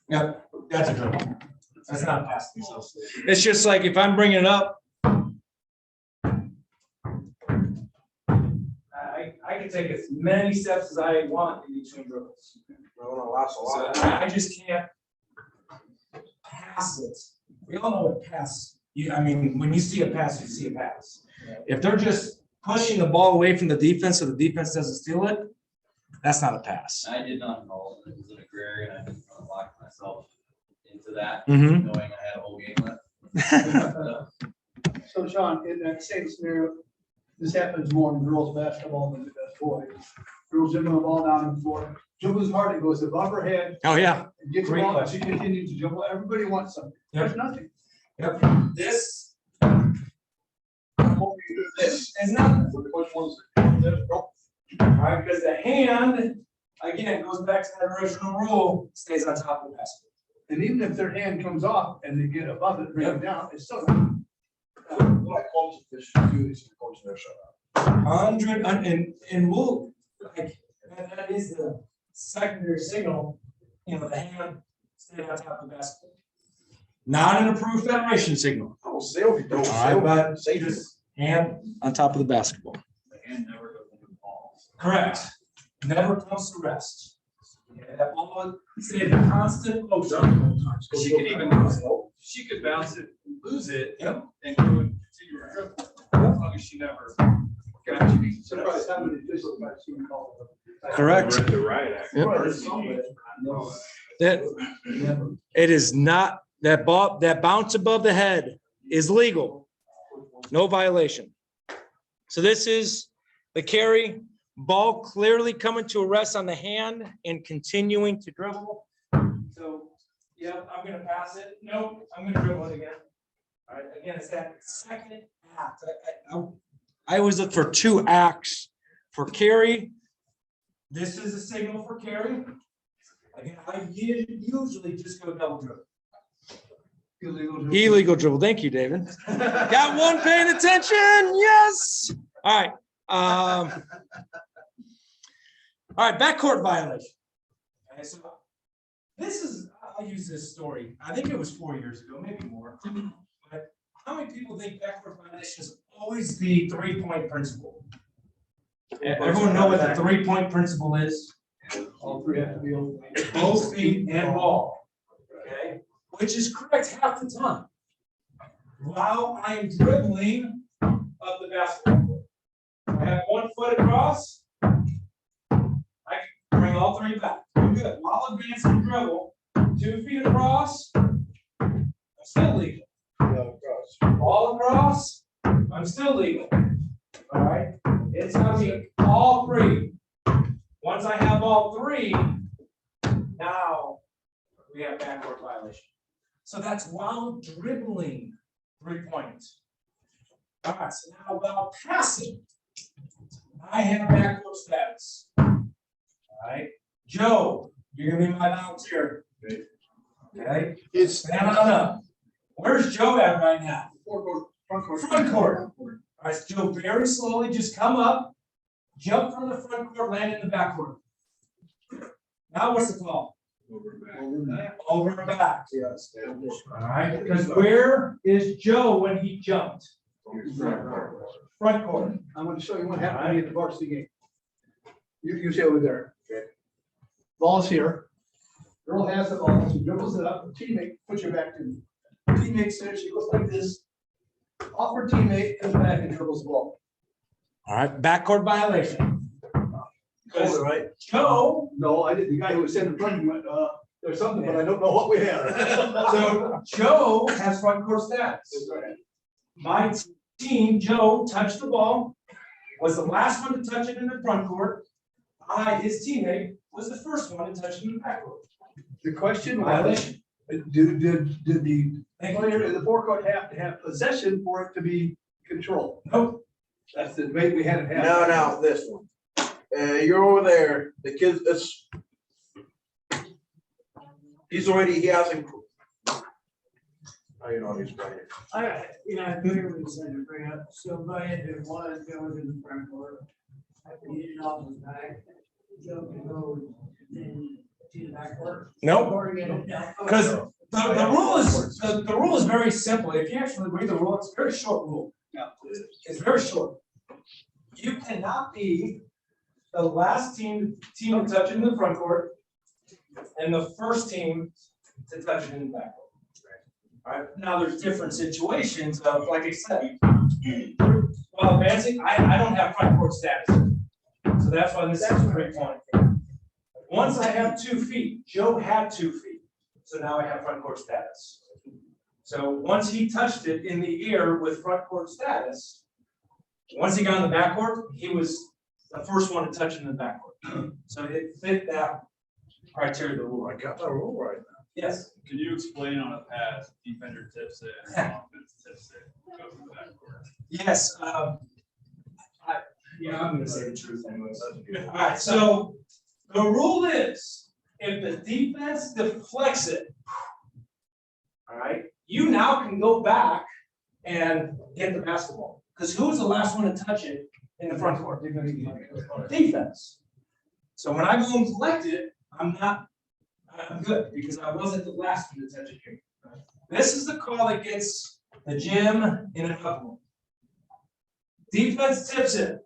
Speaker 1: Yep, that's a dribble. That's not a pass to yourself. It's just like if I'm bringing it up, I can take as many steps as I want in between dribbles. So I just can't pass it. We all know what pass. I mean, when you see a pass, you see a pass. If they're just pushing the ball away from the defense so the defense doesn't steal it, that's not a pass.
Speaker 8: I did not know it was an agrarian. I didn't want to lock myself into that,
Speaker 1: Mhm.
Speaker 8: knowing I had a whole game left.
Speaker 2: So Sean, in that same scenario, this happens more in girls basketball than it does boys. Girls dribbling the ball down the floor, dribbles hard, it goes above her head,
Speaker 1: Oh, yeah.
Speaker 2: and gets the
Speaker 1: Great
Speaker 2: ball,
Speaker 1: question.
Speaker 2: she continues to dribble, everybody wants something,
Speaker 1: Yep.
Speaker 2: there's nothing.
Speaker 1: Yep. This is nothing. All right, because the hand, again, goes back to that original rule, stays on top of the basket.
Speaker 2: And even if their hand comes off and they get above it, bring it down, it's still.
Speaker 1: And we'll, like, that is the secondary signal, the hand staying on top of the basket. Not an approved federation signal.
Speaker 7: Oh, sail if you don't.
Speaker 1: All right, but just hand on top of the basketball.
Speaker 4: The hand never goes into the ball.
Speaker 1: Correct. Never comes to rest. Yeah, that ball stay in constant motion.
Speaker 4: She could even, she could bounce it, lose it,
Speaker 1: Yep.
Speaker 4: and go and continue her dribble. As long as she never got you.
Speaker 2: Surprised how many officials I've seen call it.
Speaker 1: Correct.
Speaker 3: The right act.
Speaker 1: Yep.
Speaker 2: Or somebody.
Speaker 1: That it is not that ball, that bounce above the head is legal. No violation. So this is the carry, ball clearly coming to a rest on the hand and continuing to dribble. So, yeah, I'm gonna pass it. Nope, I'm gonna dribble it again. All right, again, it's that second act. I always look for 2 acts for carry. This is a signal for carry. Again, I usually just go double dribble. Illegal dribble. Thank you, David. Got one paying attention. Yes. All right. All right. Backcourt violation. Okay, so this is, I'll use this story. I think it was 4 years ago, maybe more. But how many people think backcourt violation is always the 3-point principle? Everyone know what the 3-point principle is?
Speaker 2: All three have to be open.
Speaker 1: Both feet and ball. Okay, which is correct half the time. While I am dribbling up the basketball court, I have 1 foot across. I can bring all 3 back. Good. While advancing dribble, 2 feet across, I'm still legal. All across, I'm still legal. All right, it's gonna be all three. Once I have all three, now we have backcourt violation. So that's while dribbling 3 points. All right, so now while passing, I have backcourt status. All right, Joe, you're gonna be my volunteer. Okay, stand on up. Where's Joe at right now? Front court. All right, so Joe, very slowly just come up, jump from the front court, land in the back court. Now what's the call? Over and back.
Speaker 11: Yes.
Speaker 1: All right, because where is Joe when he jumped? Front court.
Speaker 2: I'm gonna show you what happened at the varsity game. You see over there. Ball's here. Girl has the ball, she dribbles it up, the teammate puts her back to me. Teammate says she goes like this. Off her teammate, comes back and dribbles the ball.
Speaker 1: All right, backcourt violation.
Speaker 2: Hold it, right?
Speaker 1: Joe,
Speaker 2: No, I did. The guy who was in front of me went, there's something, but I don't know what we have.
Speaker 1: so Joe has front court status. My team, Joe touched the ball, was the last one to touch it in the front court. His teammate, was the first one to touch it in the back court.
Speaker 2: The question was,
Speaker 1: Violation.
Speaker 2: did the player in the forecourt have to have possession for it to be controlled?
Speaker 1: Nope.
Speaker 2: That's the debate we had.
Speaker 7: No, this one. You're over there, the kid, he hasn't. You know, he's playing.
Speaker 5: I agree with Senator bring up, so go ahead and one goes in the front court. I can hit it off his back, Joe can go in to the back court.
Speaker 1: Nope.
Speaker 5: Or get it down.
Speaker 1: Because the rule is very simple. If you actually read the rule, it's a very short rule.
Speaker 2: Yeah.
Speaker 1: It's very short. You cannot be the last team to touch it in the front court and the first team to touch it in the back court. All right. Now there's different situations of, like I said, while advancing, I don't have front court status. So that's why this is a great point. Once I have 2 feet, Joe had 2 feet. So now I have front court status. So once he touched it in the air with front court status, once he got in the backcourt, he was the first one to touch it in the backcourt. So it fit that criteria of the rule.
Speaker 4: I got the rule right now.
Speaker 1: Yes.
Speaker 4: Can you explain on a pass, defender tips it, and offense tips it, goes to the backcourt?
Speaker 1: Yes. I'm gonna say the truth anyways. All right, so the rule is if the defense deflects it, all right, you now can go back and get the basketball. Because who was the last one to touch it in the front court? Defense. So when I go and collect it, I'm good because I wasn't the last one to touch it here. This is the call that gets the gym in a couple. Defense tips it.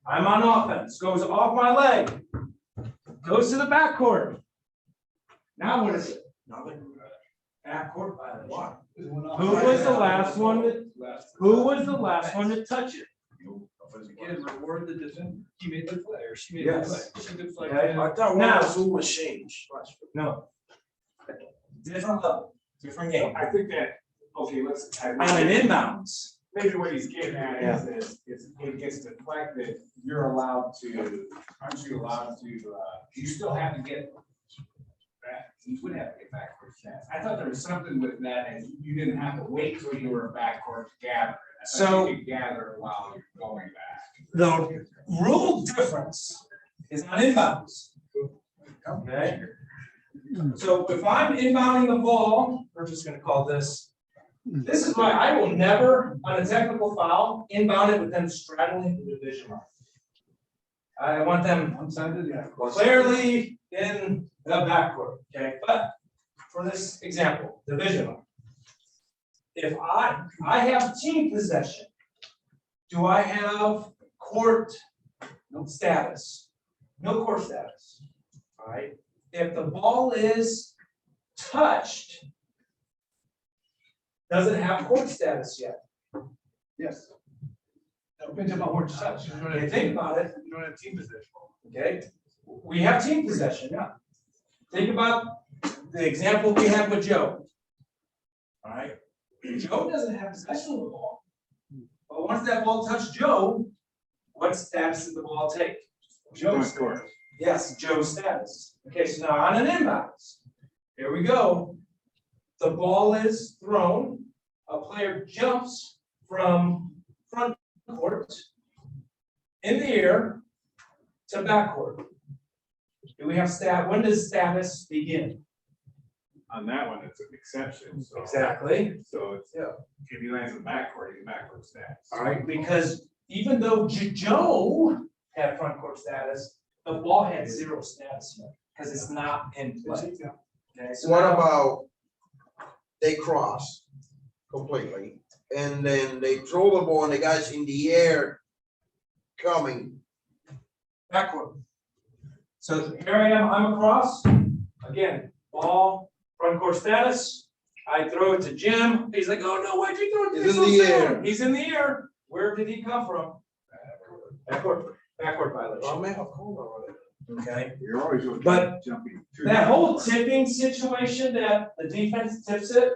Speaker 1: I'm on offense, goes off my leg, goes to the backcourt. Now what is it? Backcourt violation. Who was the last one to touch it?
Speaker 4: Again, reward the defender. He made the play, or she made
Speaker 1: Yes.
Speaker 4: the play. She did play.
Speaker 1: Okay.
Speaker 7: I thought
Speaker 1: Now-
Speaker 7: one rule was changed.
Speaker 1: No. Different level, different game.
Speaker 3: I think that, okay, let's.
Speaker 1: On an inbounds.
Speaker 3: Maybe what he's getting at is it gets deflected, you're allowed to, aren't you allowed to, you still have to get back, you would have to get back for shots. I thought there was something with that, and you didn't have to wait till you were backcourt to gather. I thought
Speaker 1: So-
Speaker 3: you could gather while you're going back.
Speaker 1: The rule difference is on inbounds. Okay? So if I'm inbounding the ball, we're just gonna call this is why I will never, on a technical foul, inbound it with them straddling the division line. I want them clearly in the backcourt, okay? But for this example, division line. If I have team possession, do I have court status? No court status, all right? If the ball is touched, does it have court status yet?
Speaker 2: Yes. Depends on where it's touched.
Speaker 1: Okay, think about it,
Speaker 4: You don't have team position.
Speaker 1: okay? We have team possession, yeah. Think about the example we have with Joe. All right, Joe doesn't have possession of the ball. But once that ball touched Joe, what status did the ball take? Joe's status. Yes, Joe's status. Okay, so now on an inbounds, here we go. The ball is thrown, a player jumps from front court in the air to back court. Do we have when does status begin?
Speaker 3: On that one, it's an exception, so.
Speaker 1: Exactly.
Speaker 3: So it's, if he lands in the backcourt, he's backcourt stats.
Speaker 1: All right, because even though Joe had front court status, the ball had 0 status yet, because it's not in play. Okay, so
Speaker 7: What
Speaker 1: now-
Speaker 7: about they cross completely and then they throw the ball and the guy's in the air coming?
Speaker 1: Backward. So here I am, I'm across, again, ball, front court status, I throw it to Jim, he's like, oh no, why'd you throw it? to me
Speaker 7: He's in
Speaker 1: so
Speaker 7: the
Speaker 1: soon?"
Speaker 7: air.
Speaker 1: He's in the air, where did he come from? Backward violation, okay?
Speaker 3: You're always looking
Speaker 1: But
Speaker 3: at jumping.
Speaker 1: that whole tipping situation that the defense tips it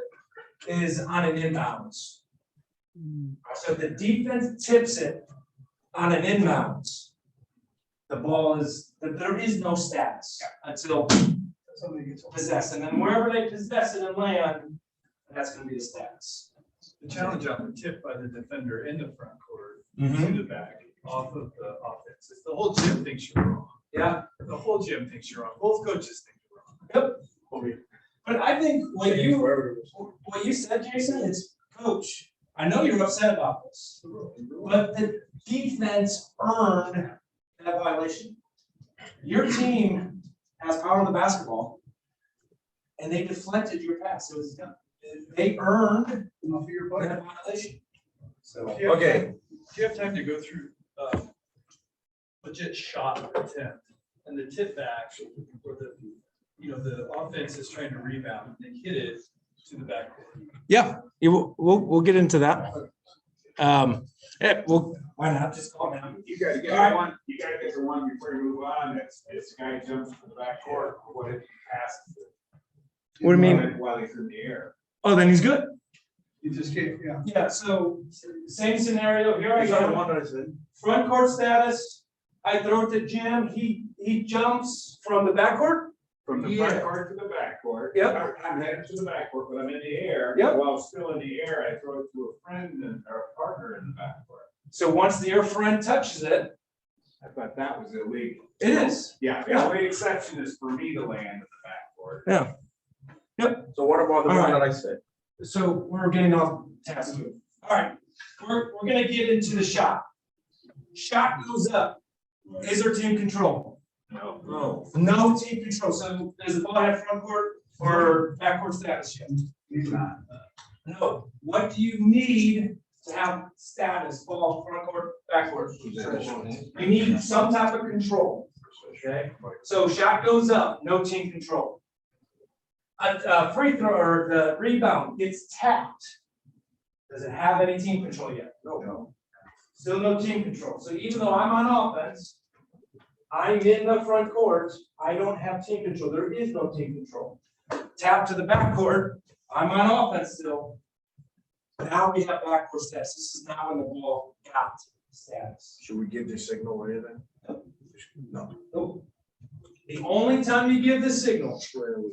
Speaker 1: is on an inbounds. So if the defense tips it on an inbounds, the ball is, there is no status until somebody gets possessed, and then wherever they possess it and land, that's gonna be the status.
Speaker 4: The challenge on the tip by the defender in the front court
Speaker 1: Mhm.
Speaker 4: to the back off of the offense. It's the whole gym thinks you're wrong.
Speaker 1: Yeah,
Speaker 4: The whole gym thinks you're wrong. Both coaches think you're wrong.
Speaker 1: yep. But I think what you said, Jason, is, coach, I know you're upset about this, but the defense earned that violation. Your team has power of the basketball, and they deflected your pass, it was done. They earned that violation. So,
Speaker 4: If you have
Speaker 1: okay,
Speaker 4: time- If you have time to go through, legit shot attempt and the tip back, where the offense is trying to rebound, and they hit it to the back.
Speaker 1: yeah, we'll get into that. Well, why not, just call me.
Speaker 3: You gotta get one, you gotta get the one before you move on, that's, this guy jumps to the backcourt, what if he passes it?
Speaker 1: What do you mean?
Speaker 3: While he's in the air.
Speaker 1: Oh, then he's good.
Speaker 2: You just can't, yeah.
Speaker 1: Yeah, so same scenario, here I go. Front court status, I throw it to Jim, he jumps from the backcourt.
Speaker 3: From the
Speaker 1: Yeah.
Speaker 3: front court to the backcourt.
Speaker 1: Yep.
Speaker 3: I'm headed to the backcourt, but I'm in the air.
Speaker 1: Yep.
Speaker 3: While still in the air, I throw it to a friend or a partner in the backcourt.
Speaker 1: So once your friend touches it,
Speaker 3: I thought that was illegal.
Speaker 1: it is.
Speaker 3: Yeah, the only exception is for me to land in the backcourt.
Speaker 1: Yeah.
Speaker 7: So what about the
Speaker 1: All
Speaker 7: one
Speaker 1: right.
Speaker 7: that I said?
Speaker 1: So we're getting off task here. All right, we're gonna get into the shot. Shot goes up. Is there team control?
Speaker 3: No.
Speaker 1: No team control. So does the ball have front court or back court status yet? No. What do you need to have status, ball, front court, back court? You need some type of control. Okay, so shot goes up, no team control. A free throw or the rebound gets tapped. Does it have any team control yet? No. Still no team control. So even though I'm on offense, I'm in the front court, I don't have team control. There is no team control. Tap to the back court, I'm on offense still. Now we have backcourt status. This is now when the ball got status.
Speaker 7: Should we give the signal or anything? No.
Speaker 1: Nope. The only time you give the signal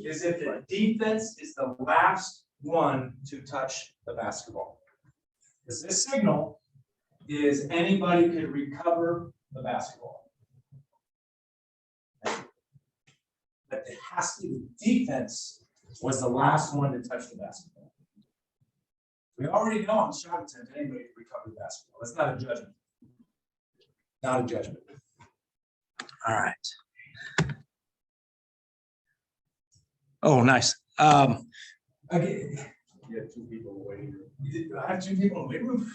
Speaker 1: is if the defense is the last one to touch the basketball. Because this signal is anybody could recover the basketball. But it has to be the defense was the last one to touch the basketball. We already know on shot attempt anybody can recover the basketball. That's not a judgment. Not a judgment. All right. Oh, nice. Okay.
Speaker 3: You have 2 people waiting.
Speaker 1: I have 2 people in the waiting room.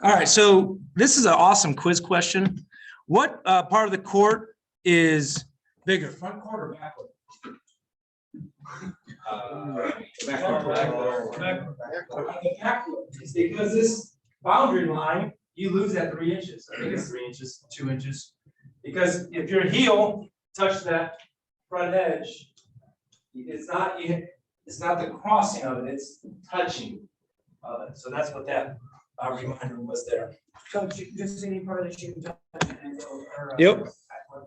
Speaker 1: All right, so this is an awesome quiz question. What part of the court is bigger, front court or back court? The back court is because this boundary line, you lose at 3 inches. I think it's 3 inches, 2 inches. Because if your heel touch that front edge, it's not, It's not the crossing of it, it's the touching of it. So that's what that reminder was there.
Speaker 5: So just any part that you can touch and go, or,
Speaker 1: Yep.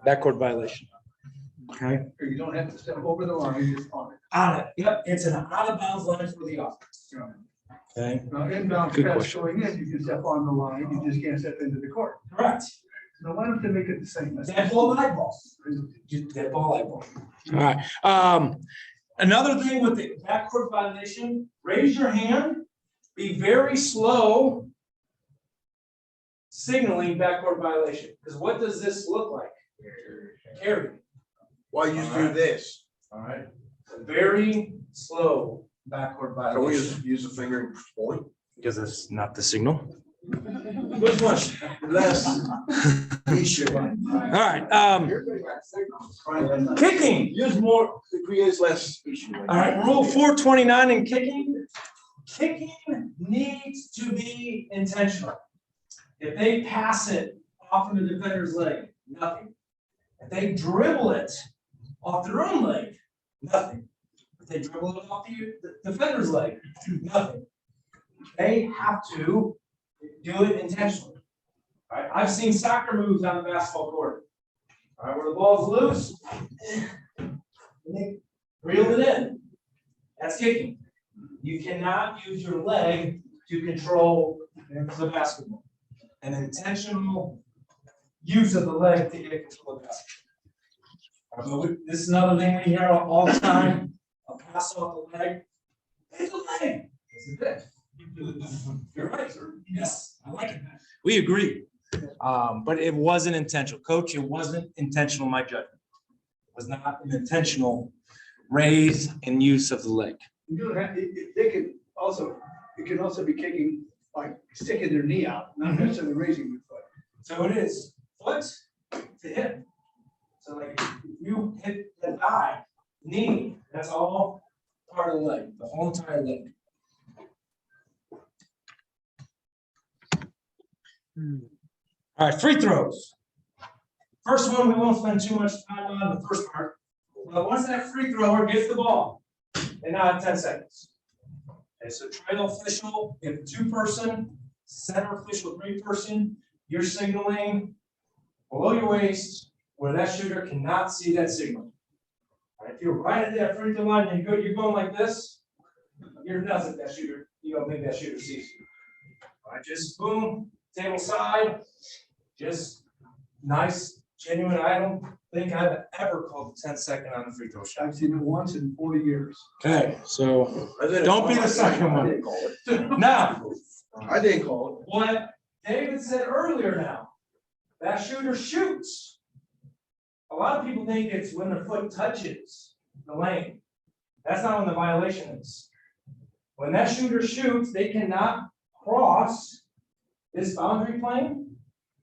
Speaker 1: Backcourt violation. Okay.
Speaker 2: Or you don't have to step over the line, you just on it.
Speaker 1: On it, yep, it's an out of bounds line for the offense. Okay,
Speaker 2: Now, inbound
Speaker 1: Good
Speaker 2: pass
Speaker 1: question.
Speaker 2: going in, you can step on the line, you just can't step into the court.
Speaker 1: correct.
Speaker 2: Now, why don't they make it the same?
Speaker 1: Dead ball eyeball. Dead ball eyeball. All right, another thing with the backcourt violation, raise your hand, be very slow signaling backcourt violation, because what does this look like? Carry.
Speaker 7: Why you do this?
Speaker 1: All right, very slow backcourt
Speaker 7: Can we
Speaker 1: violation.
Speaker 7: use the finger and point?
Speaker 1: Because it's not the signal. Which one?
Speaker 7: Less issue.
Speaker 1: All right, kicking.
Speaker 7: Use more, it creates less issue.
Speaker 1: All right, rule 429 in kicking. Kicking needs to be intentional. If they pass it off of the defender's leg, nothing. If they dribble it off their own leg, nothing. If they dribble it off the defender's leg, nothing. They have to do it intentionally. All right, I've seen soccer moves on the basketball court. All right, where the ball's loose, and they reel it in. That's kicking. You cannot use your leg to control the basketball. An intentional use of the leg to get control of the basketball. This is another thing we hear all the time. A pass off the leg. It's a leg. It's a dick. You're right, sir. Yes, I like it. We agree. But it wasn't intentional. Coach, it wasn't intentional, in my judgment. It was not an intentional raise and use of the leg.
Speaker 2: You don't have, they could also, it can also be kicking, like sticking their knee out, not necessarily raising your foot.
Speaker 1: So it is foot to hip. So like if you hit the thigh, knee, that's all part of the leg, the whole entire leg. All right, free throws. First one, we won't spend too much time on the first part. But once that free thrower gets the ball, they now have 10 seconds. Okay, so trail official, you have 2-person, center official 3-person, you're signaling below your waist where that shooter cannot see that signal. All right, if you're right at that free throw line and you're going like this, you're nothing that shooter, you don't think that shooter sees you. All right, just boom, table side, just nice, genuine. I don't think I've ever called a 10-second on the free throw shot.
Speaker 2: I've seen it once in 40 years.
Speaker 1: Okay, so don't be the second
Speaker 2: I
Speaker 1: one.
Speaker 2: didn't call it.
Speaker 1: Now,
Speaker 7: I didn't call
Speaker 1: what David said earlier now, that shooter shoots. A lot of people think it's when the foot touches the lane. That's not when the violation is. When that shooter shoots, they cannot cross this boundary plane,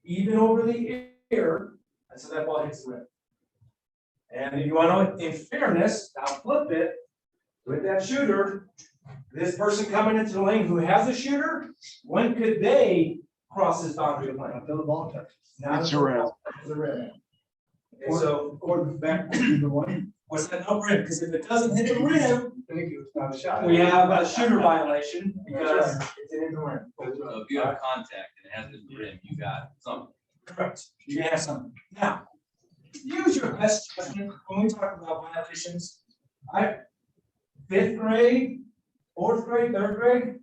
Speaker 1: even over the air, and so that ball hits the rim. And if you want to, in fairness, I'll flip it with that shooter. This person coming into the lane who has a shooter, when could they cross this boundary plane?
Speaker 2: Until the ball touches.
Speaker 1: Not
Speaker 6: It's a rim.
Speaker 1: the rim. Okay, so
Speaker 2: Or the back, either one.
Speaker 1: what's that no rim? Because if it doesn't hit the rim,
Speaker 2: Thank you, it's not a shot.
Speaker 1: we have a shooter violation because it's in the rim.
Speaker 8: So if you have contact and it has the rim, you got something.
Speaker 1: Correct. You have something. Now, use your best judgment when we talk about violations. 5th grade, 4th grade, 3rd grade,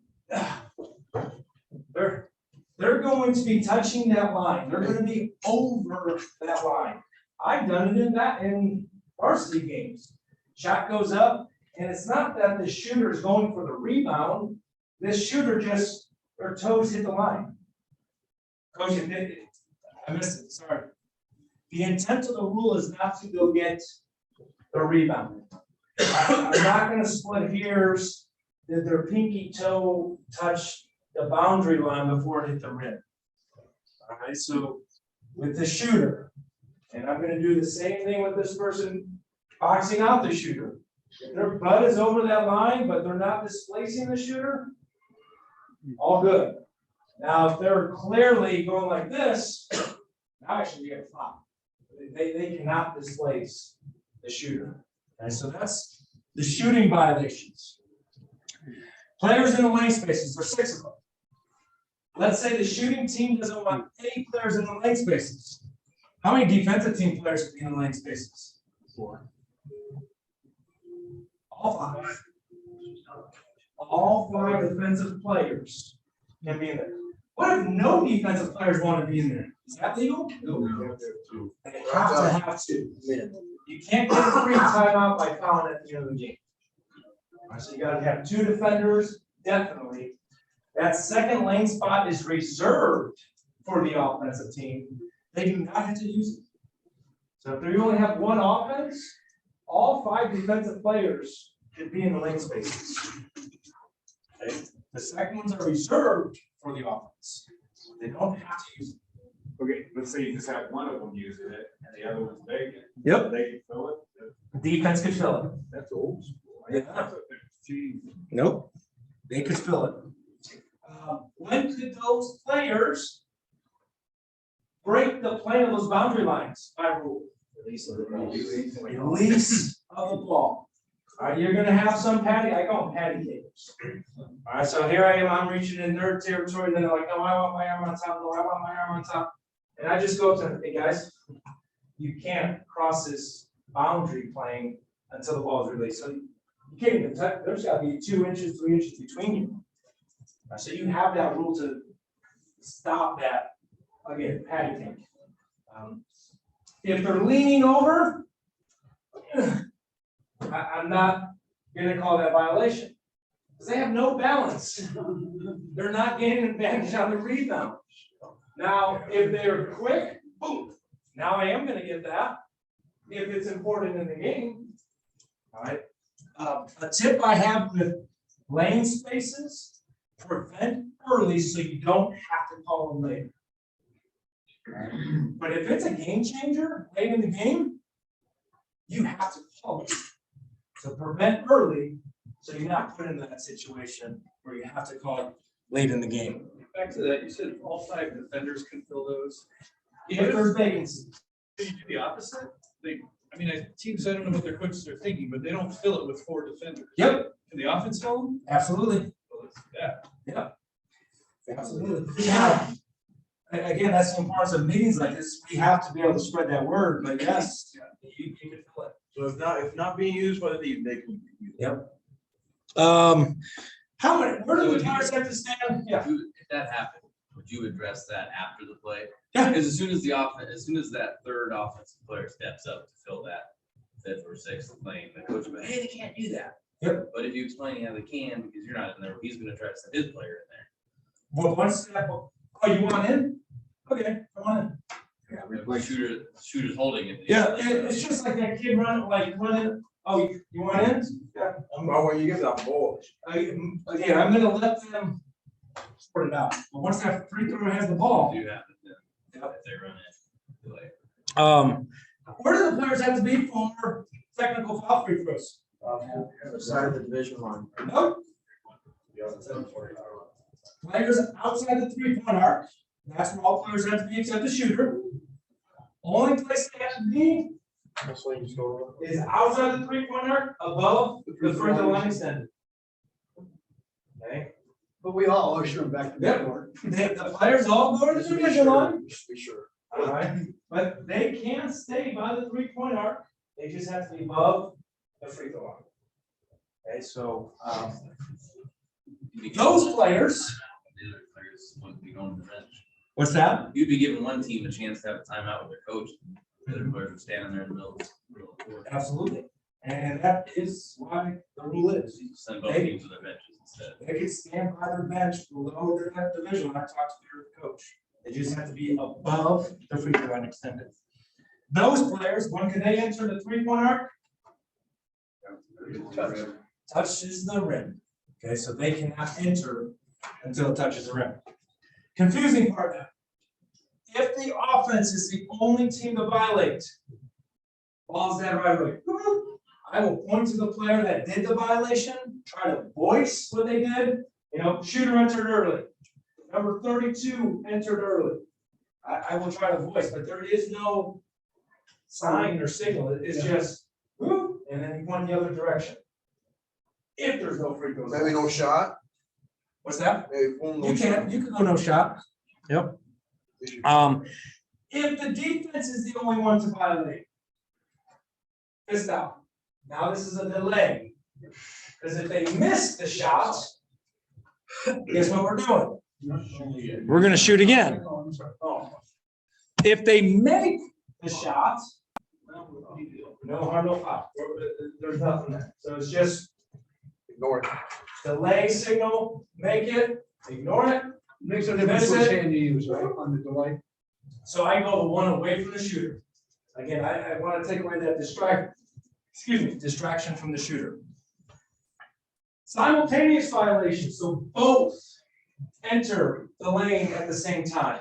Speaker 1: they're going to be touching that line. They're going to be over that line. I've done it in varsity games. Shot goes up, and it's not that the shooter is going for the rebound. This shooter just, their toes hit the line. Coach, I missed it, sorry. The intent of the rule is not to go get the rebound. I'm not gonna split hairs. Did their pinky toe touch the boundary line before it hit the rim? All right, so with the shooter, and I'm gonna do the same thing with this person boxing out the shooter. If their butt is over that line, but they're not displacing the shooter, all good. Now, if they're clearly going like this, now actually you get a foul. They cannot displace the shooter. And so that's the shooting violations. Players in the lane spaces, there's 6 of them. Let's say the shooting team doesn't want any players in the lane spaces. How many defensive team players can be in the lane spaces? 4. All 5. All 5 defensive players can be in there. What if no defensive players want to be in there? Is that legal? No. They have to. You can't get a free timeout by fouling at the end of the game. All right, so you gotta have 2 defenders, definitely. That second lane spot is reserved for the offensive team. They do not have to use it. So if you only have 1 offense, all 5 defensive players should be in the lane spaces. Okay. The second ones are reserved for the offense. They don't have to use it.
Speaker 3: Okay, let's say you just have one of them using it and the other one's vacant.
Speaker 1: Yep.
Speaker 3: They can fill it.
Speaker 1: Defense could fill it.
Speaker 3: That's old school.
Speaker 1: Yeah.
Speaker 3: Geez.
Speaker 1: Nope. They could fill it. When could those players break the plane of those boundary lines by rule? Release of the ball. All right, you're gonna have some I call them patty cakes. All right, so here I am, I'm reaching in their territory, and then they're like, no, I want my arm on top, no, I want my arm on top. And I just go up to them, hey guys, you can't cross this boundary plane until the ball is released. So you can't even touch, there's gotta be 2 inches, 3 inches between you. All right, so you have that rule to stop that, again, patty cake. If they're leaning over, I'm not gonna call that violation, because they have no balance. They're not gaining advantage on the rebound. Now, if they're quick, boom, now I am gonna get that, if it's important in the game. All right, a tip I have with lane spaces, prevent early so you don't have to call them later. But if it's a game changer late in the game, you have to call it. So prevent early, so you're not put in that situation where you have to call it late in the game.
Speaker 4: Back to that, you said all 5 defenders can fill those.
Speaker 1: If there's vacancies.
Speaker 4: Can you do the opposite? Teams, I don't know what their coaches are thinking, but they don't fill it with 4 defenders.
Speaker 1: Yep,
Speaker 4: Can the offense fill them?
Speaker 1: absolutely.
Speaker 4: Well, that's- Yeah.
Speaker 1: Yeah, absolutely. Yeah. Again, that's the importance of meetings like this. We have to be able to spread that word, but yes, you can fill it.
Speaker 9: So if not being used by the team, they can.
Speaker 1: Yep. How many, where do the players have to stand? Yeah.
Speaker 8: If that happened, would you address that after the play?
Speaker 1: Yeah.
Speaker 8: Because as soon as that third offensive player steps up to fill that 5th or 6th lane, the coach will be, hey, they can't do that.
Speaker 1: Yep.
Speaker 8: But if you explain how they can, because you're not in there, he's gonna try to send his player in there.
Speaker 1: Well, one step, oh, you want in? Okay, come on in.
Speaker 8: The shooter's holding it.
Speaker 1: Yeah, it's just like that kid running, oh, you want in? Yeah.
Speaker 7: Well, when you get that ball.
Speaker 1: Again, I'm gonna let them sort it out. But once that free thrower has the ball.
Speaker 8: Do happen, if they run in. Like,
Speaker 1: Where do the players have to be for technical foul free throws?
Speaker 11: Side of the division line.
Speaker 1: Nope. Players outside the 3-point arc, that's where all players have to be except the shooter. Only place they have to be is outside the 3-point arc, above the free throw line extended. Okay,
Speaker 2: But we all usher them back to the
Speaker 1: Yep.
Speaker 2: court.
Speaker 1: the players all go to the division line,
Speaker 7: Just be sure.
Speaker 1: all right, but they can stay by the 3-point arc, they just have to be above the free throw line. Okay, so, those players.
Speaker 8: The other players wouldn't be going to the bench.
Speaker 1: What's that?
Speaker 8: You'd be giving one team a chance to have a timeout with their coach. The other players are standing there in the middle of the court.
Speaker 1: Absolutely. And that is why the rule is.
Speaker 8: Send both teams to their benches instead.
Speaker 1: They can stand by their bench below their division. I talked to their coach. They just have to be above the free throw line extended. Those players, when can they enter the 3-point arc? Touches the rim. Okay, so they cannot enter until it touches the rim. Confusing part now. If the offense is the only team to violate, ball's dead right away. I will point to the player that did the violation, try to voice what they did. Shooter entered early. Number 32 entered early. I will try to voice, but there is no sign or signal. It's just, whoop, and then you point the other direction. if there's no free throws.
Speaker 7: Maybe no shot,
Speaker 1: What's that?
Speaker 7: maybe boom, no
Speaker 1: You
Speaker 7: shot.
Speaker 1: can go no shot. Yep. If the defense is the only one to violate. Fist out. Now this is a delay. Because if they miss the shots, guess what we're doing? We're gonna shoot again.
Speaker 2: Oh, I'm sorry.
Speaker 1: If they make the shots, no harm, no foul. There's nothing there. So it's just
Speaker 7: Ignore it.
Speaker 1: delay signal, make it, ignore it.
Speaker 2: Makes a difference which hand you use, right, on the delay.
Speaker 1: So I go the one away from the shooter. Again, I want to take away that distraction from the shooter. Simultaneous violation, so both enter the lane at the same time.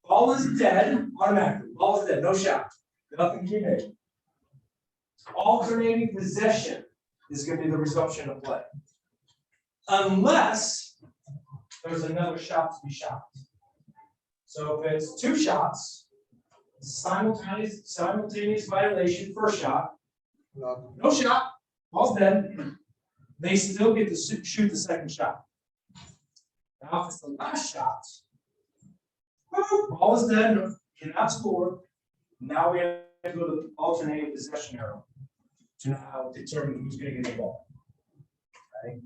Speaker 1: Ball is dead automatically. Ball is dead, no shot. Nothing can be made. Alternating possession is going to be the resumption of play. Unless there's another shot to be shot. So if it's two shots, simultaneous violation, first shot, no shot, ball's dead, they still get to shoot the second shot. Now if it's the last shot, ball is dead, cannot score. Now we have to go to the alternating possession arrow to now determine who's going to get the ball. Okay.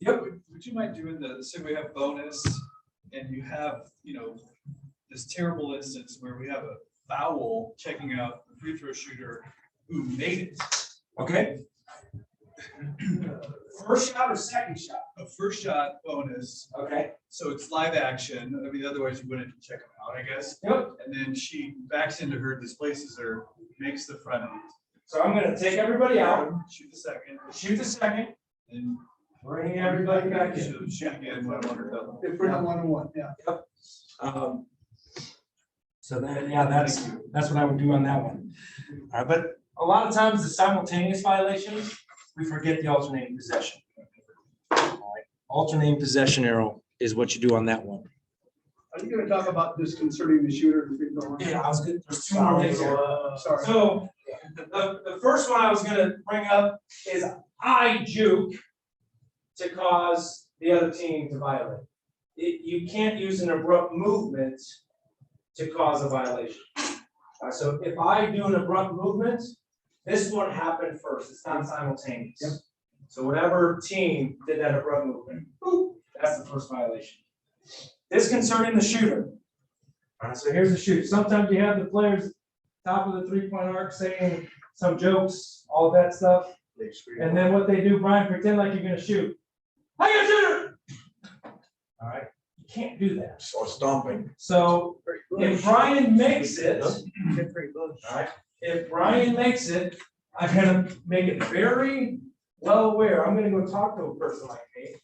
Speaker 1: Yep.
Speaker 4: Would you mind doing say we have bonus and you have, this terrible instance where we have a foul checking out the free throw shooter who made it.
Speaker 1: Okay. First shot or second shot?
Speaker 4: A first shot bonus,
Speaker 1: Okay.
Speaker 4: so it's live action. I mean, otherwise you wouldn't check them out, I guess.
Speaker 1: Yep.
Speaker 4: And then she backs into her, displaces her, makes the front end.
Speaker 1: So I'm going to take everybody out,
Speaker 4: Shoot the second,
Speaker 1: shoot the second,
Speaker 4: and
Speaker 1: bring everybody back in.
Speaker 4: she'll shoot again, one on her double.
Speaker 2: If we're not 1-1, yeah.
Speaker 1: So then, yeah, that's what I would do on that one. All right, but a lot of times the simultaneous violations, we forget the alternating possession. All right, alternating possession arrow is what you do on that one.
Speaker 2: Are you gonna talk about disconcerting the shooter?
Speaker 1: Yeah, I was good. There's two more things here.
Speaker 2: Sorry.
Speaker 1: So the first one I was gonna bring up is I juke to cause the other team to violate. You can't use an abrupt movement to cause a violation. So if I do an abrupt movement, this one happened first. It's not simultaneous.
Speaker 2: Yep.
Speaker 1: So whatever team did that abrupt movement, boop, that's the first violation. Disconcerting the shooter. All right, so here's the shoot. Sometimes you have the players top of the three-point arc saying some jokes, all that stuff. And then what they do, Brian, pretend like you're gonna shoot. How you shoot? All right, you can't do that.
Speaker 7: So stomping.
Speaker 1: So if Brian makes it, all right, if Brian makes it, I'm gonna make it very well aware. I'm gonna go talk to a person like me.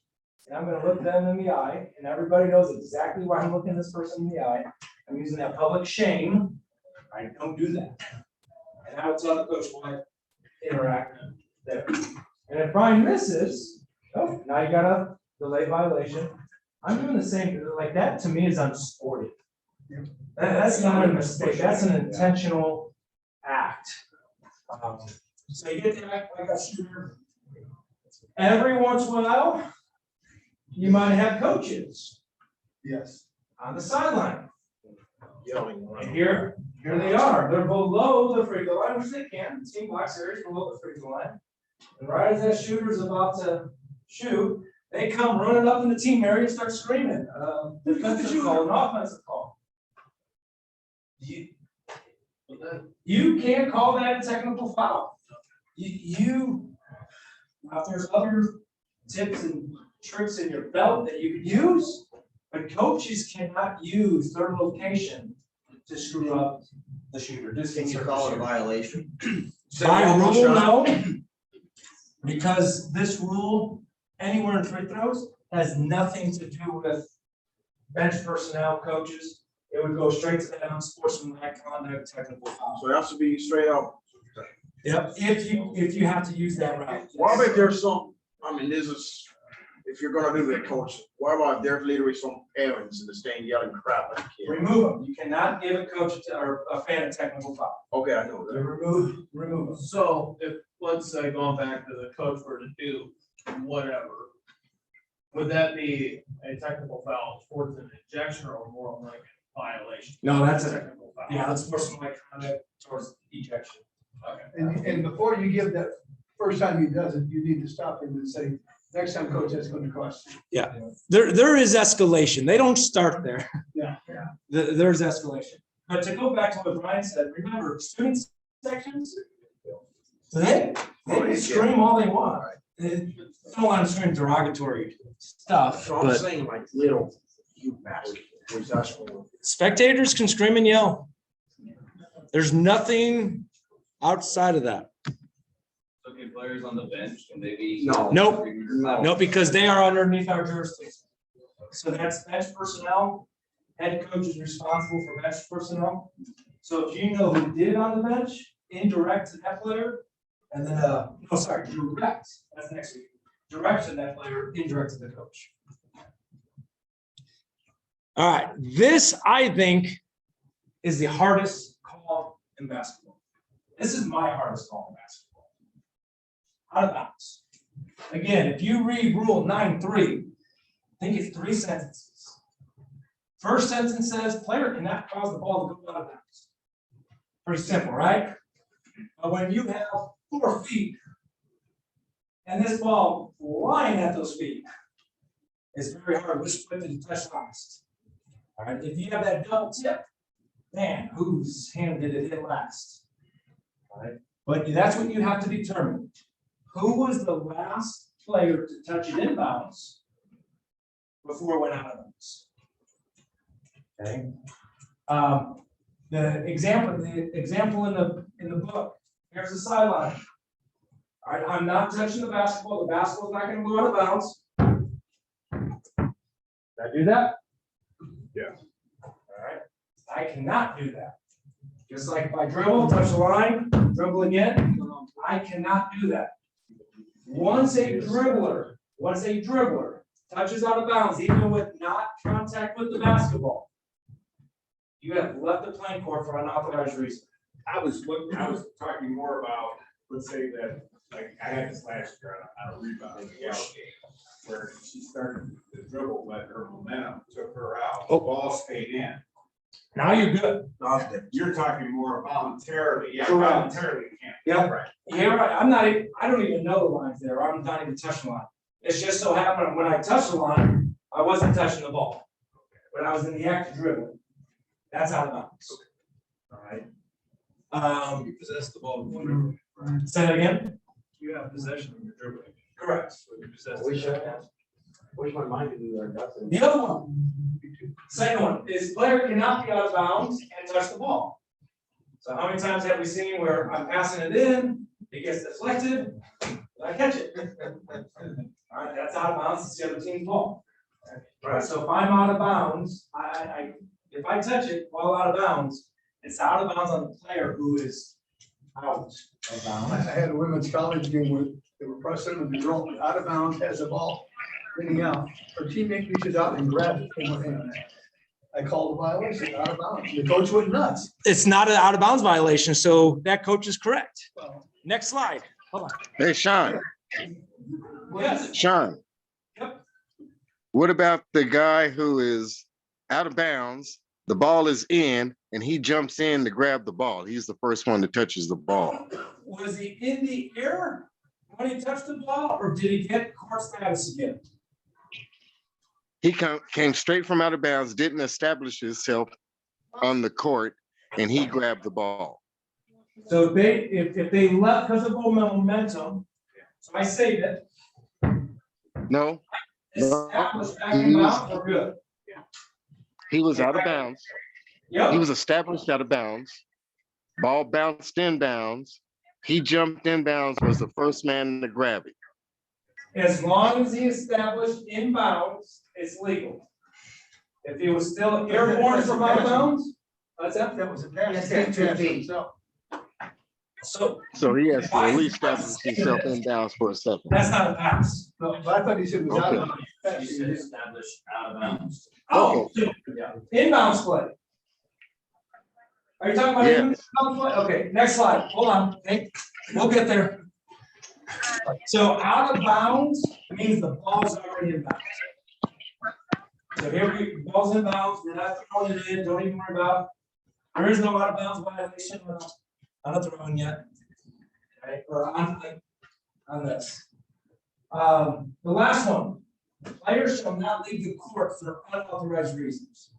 Speaker 1: And I'm gonna look them in the eye, and everybody knows exactly why I'm looking this person in the eye. I'm using that public shame. I don't do that. And I will tell the coach why I interact there. And if Brian misses, oh, now you got a delay violation. I'm doing the same, like that to me is unsporting. That's not a mistake, that's an intentional act. So you get to act like a shooter. Every once in a while, you might have coaches
Speaker 2: Yes.
Speaker 1: on the sideline.
Speaker 7: Yelling.
Speaker 1: And here they are, they're below the free throw line, which they can, team black series below the free throw line. And right as that shooter's about to shoot, they come running up in the team area and start screaming, defensive call, an offensive call. You can't call that a technical foul. Now, if there's other tips and tricks in your belt that you could use, but coaches cannot use their location to screw up the shooter.
Speaker 11: Can you call it a violation?
Speaker 1: By rule, no. Because this rule, anywhere in free throws, has nothing to do with bench personnel, coaches. It would go straight to that unsportsmanlike conduct, technical foul.
Speaker 7: So it has to be straight up.
Speaker 1: Yep, if you have to use that route.
Speaker 7: Well, I bet there's some, I mean, is if you're gonna do that, coach, what about if there's literally some parents in the stand yelling crap at the kid?
Speaker 1: Remove them. You cannot give a coach or a fan a technical foul.
Speaker 7: Okay, I know that.
Speaker 1: Remove them.
Speaker 9: So if, let's say, going back to the coach were to do whatever, would that be a technical foul towards an ejection or more like a violation?
Speaker 1: No, that's a,
Speaker 9: Technical foul.
Speaker 1: yeah, that's more like conduct towards ejection.
Speaker 9: Okay.
Speaker 2: And before you give that, first time he does it, you need to stop him and say, next time, coach, that's gonna cost you.
Speaker 1: There is escalation. They don't start there.
Speaker 2: Yeah.
Speaker 1: There's escalation. But to go back to what Brian said, remember, student sections, they can scream all they want. They don't want to scream derogatory stuff,
Speaker 7: So I'm
Speaker 1: but
Speaker 7: saying like little, you bastard, which that's what.
Speaker 1: spectators can scream and yell. There's nothing outside of that.
Speaker 8: So can players on the bench, can they be?
Speaker 7: No.
Speaker 1: Nope. No, because they are underneath our jurisdiction. So that's bench personnel. Head coach is responsible for bench personnel. So if you know who did it on the bench, indirect to that player, and then, direct, that's next week. Direct to that player, indirect to the coach. All right, this, I think, is the hardest call in basketball. This is my hardest call in basketball. Out of bounds. Again, if you read rule 9.3, I think it's 3 sentences. First sentence says, player cannot cause the ball to go out of bounds. Pretty simple, right? But when you have 4 feet and this ball flying at those feet, it's very hard which foot to touch last. All right, if you have that double tip, man, whose hand did it hit last? All right, but that's what you have to determine. Who was the last player to touch it in bounds before it went out of bounds? Okay. The example in the book, here's the sideline. All right, I'm not touching the basketball. The basketball's not going to go out of bounds. Did I do that?
Speaker 4: Yeah.
Speaker 1: All right. I cannot do that. Just like if I dribble, touch the line, dribble again, I cannot do that. Once a dribbler touches out of bounds, even with not contact with the basketball, you have left the playing court for unauthorized reason.
Speaker 3: I was talking more about, let's say that, like, I had this last year on a rebound in the Gal game, where she started the dribble, but her momentum took her out, the ball stayed in.
Speaker 1: Now you're good.
Speaker 3: You're talking more voluntarily, yeah,
Speaker 1: Correct.
Speaker 3: voluntarily you can't.
Speaker 1: Yeah.
Speaker 3: Right.
Speaker 1: Yeah, right. I don't even know the lines there. I'm not even touching the line. It's just so happened when I touched the line, I wasn't touching the ball. When I was in the act of dribbling. That's out of bounds. All right.
Speaker 4: You possess the ball before dribbling.
Speaker 1: Say that again?
Speaker 4: You have possession when you're dribbling.
Speaker 1: Correct.
Speaker 4: So you possess.
Speaker 7: Wish my mind could do that.
Speaker 1: The other one, second one, is player cannot be out of bounds and touch the ball. So how many times have we seen where I'm passing it in, it gets deflected, and I catch it? All right, that's out of bounds, it's the other team's ball. All right, so if I'm out of bounds, if I touch it while out of bounds, it's out of bounds on the player who is out of
Speaker 2: I
Speaker 1: bounds.
Speaker 2: had a women's college game where they were pressing and the girl out of bounds has the ball getting out. Her teammate reaches out and grabs it from her hand. I called the violation, out of bounds. The coach went nuts.
Speaker 1: It's not an out of bounds violation, so that coach is correct.
Speaker 2: Well,
Speaker 1: Next slide. Hold on.
Speaker 6: Hey, Sean,
Speaker 1: Yes.
Speaker 6: Sean.
Speaker 1: Yep.
Speaker 6: What about the guy who is out of bounds, the ball is in, and he jumps in to grab the ball? He's the first one that touches the ball.
Speaker 1: Was he in the air when he touched the ball, or did he get court status again?
Speaker 6: He came straight from out of bounds, didn't establish himself on the court, and he grabbed the ball.
Speaker 1: So if they left because of momentum, so I saved it,
Speaker 6: No,
Speaker 1: established back in bounds, we're good.
Speaker 6: he was out of bounds. He
Speaker 1: Yep,
Speaker 6: was established out of bounds. Ball bounced in bounds. He jumped in bounds, was the first man to grab it.
Speaker 1: as long as he established in bounds, it's legal. If he was still airborne from out of bounds, that's it.
Speaker 2: that was a pass.
Speaker 5: Yes, that's
Speaker 2: Pass
Speaker 5: true.
Speaker 2: himself.
Speaker 6: So he has to at least establish himself in bounds for a second.
Speaker 1: That's not a pass.
Speaker 2: No, but I thought you said it was out of
Speaker 6: Okay.
Speaker 2: bounds.
Speaker 9: You said establish out of bounds.
Speaker 1: Oh,
Speaker 9: Yeah.
Speaker 1: inbounds play. Are you talking about
Speaker 6: Yes.
Speaker 1: inbounds play? Okay, next slide. Hold on. Hey, we'll get there. So out of bounds means the ball's already in bounds. So here we, ball's in bounds, we're not throwing it in, don't even worry about. There is no out of bounds violation, I'm not throwing yet. Right, or on this. The last one, players shall not leave the court for unauthorized reasons.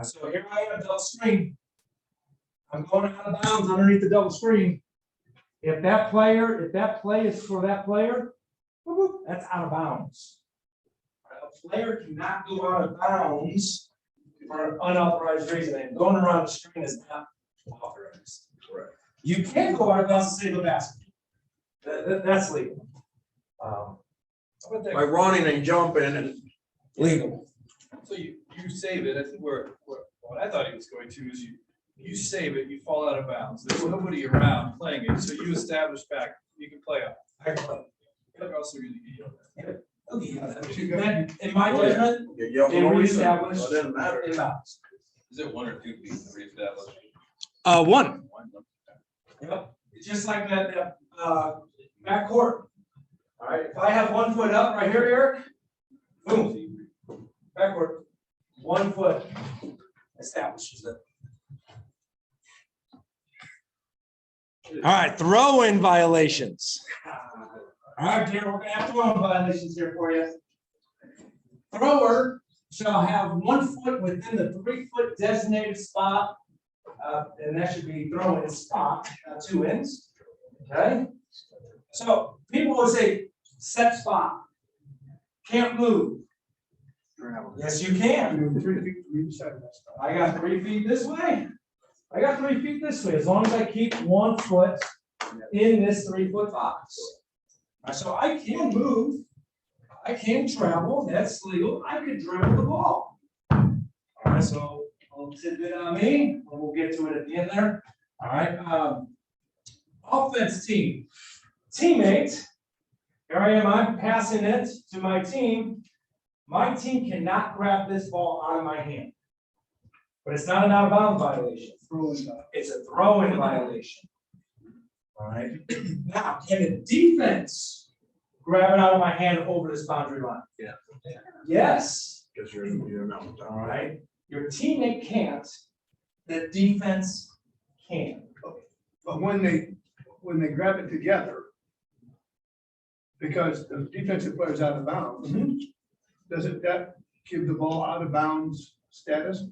Speaker 1: So here I am, double screen. I'm going out of bounds underneath the double screen. If that play is for that player, that's out of bounds. A player cannot go out of bounds for an unauthorized reason, and going around the screen is not authorized. Correct. You can go out of bounds and save a basket. That's legal.
Speaker 7: By running and jumping and
Speaker 1: Legal.
Speaker 4: So you save it, I think what I thought he was going to is you save it, you fall out of bounds, there's nobody around playing it, so you establish back, you can play up.
Speaker 1: I can play.
Speaker 4: You're also really good.
Speaker 1: In my judgment,
Speaker 7: you yell for
Speaker 1: it
Speaker 7: no reason.
Speaker 1: reestablished
Speaker 7: It doesn't matter.
Speaker 1: in bounds.
Speaker 8: Is it 1 or 2 feet to reestablish?
Speaker 1: One.
Speaker 8: One.
Speaker 1: Yep, it's just like that, back court. All right, if I have 1 foot up right here, Eric, boom, backward, 1 foot establishes it. All right, throw-in violations. All right, dear, we're gonna have throw-in violations here for you. Thrower shall have 1 foot within the 3-foot designated spot. And that should be thrown in spot, 2 ends, okay? So people will say, set spot, can't move. Yes, you can.
Speaker 2: 3 feet from each side of that stuff.
Speaker 1: I got 3 feet this way. I got 3 feet this way, as long as I keep 1 foot in this 3-foot box. So I can move, I can travel, that's legal, I could dribble the ball. All right, so a little tidbit on me, and we'll get to it at the end there. All right, offense team, teammate, here I am, I'm passing it to my team. My team cannot grab this ball out of my hand. But it's not an out of bounds violation. It's a throw-in violation. All right. Now, can the defense grab it out of my hand over this boundary line?
Speaker 7: Yeah.
Speaker 1: Yes.
Speaker 7: Because you're not.
Speaker 1: All right. Your teammate can't. The defense can.
Speaker 2: But when they grab it together, because the defensive player's out of bounds, doesn't that give the ball out of bounds status?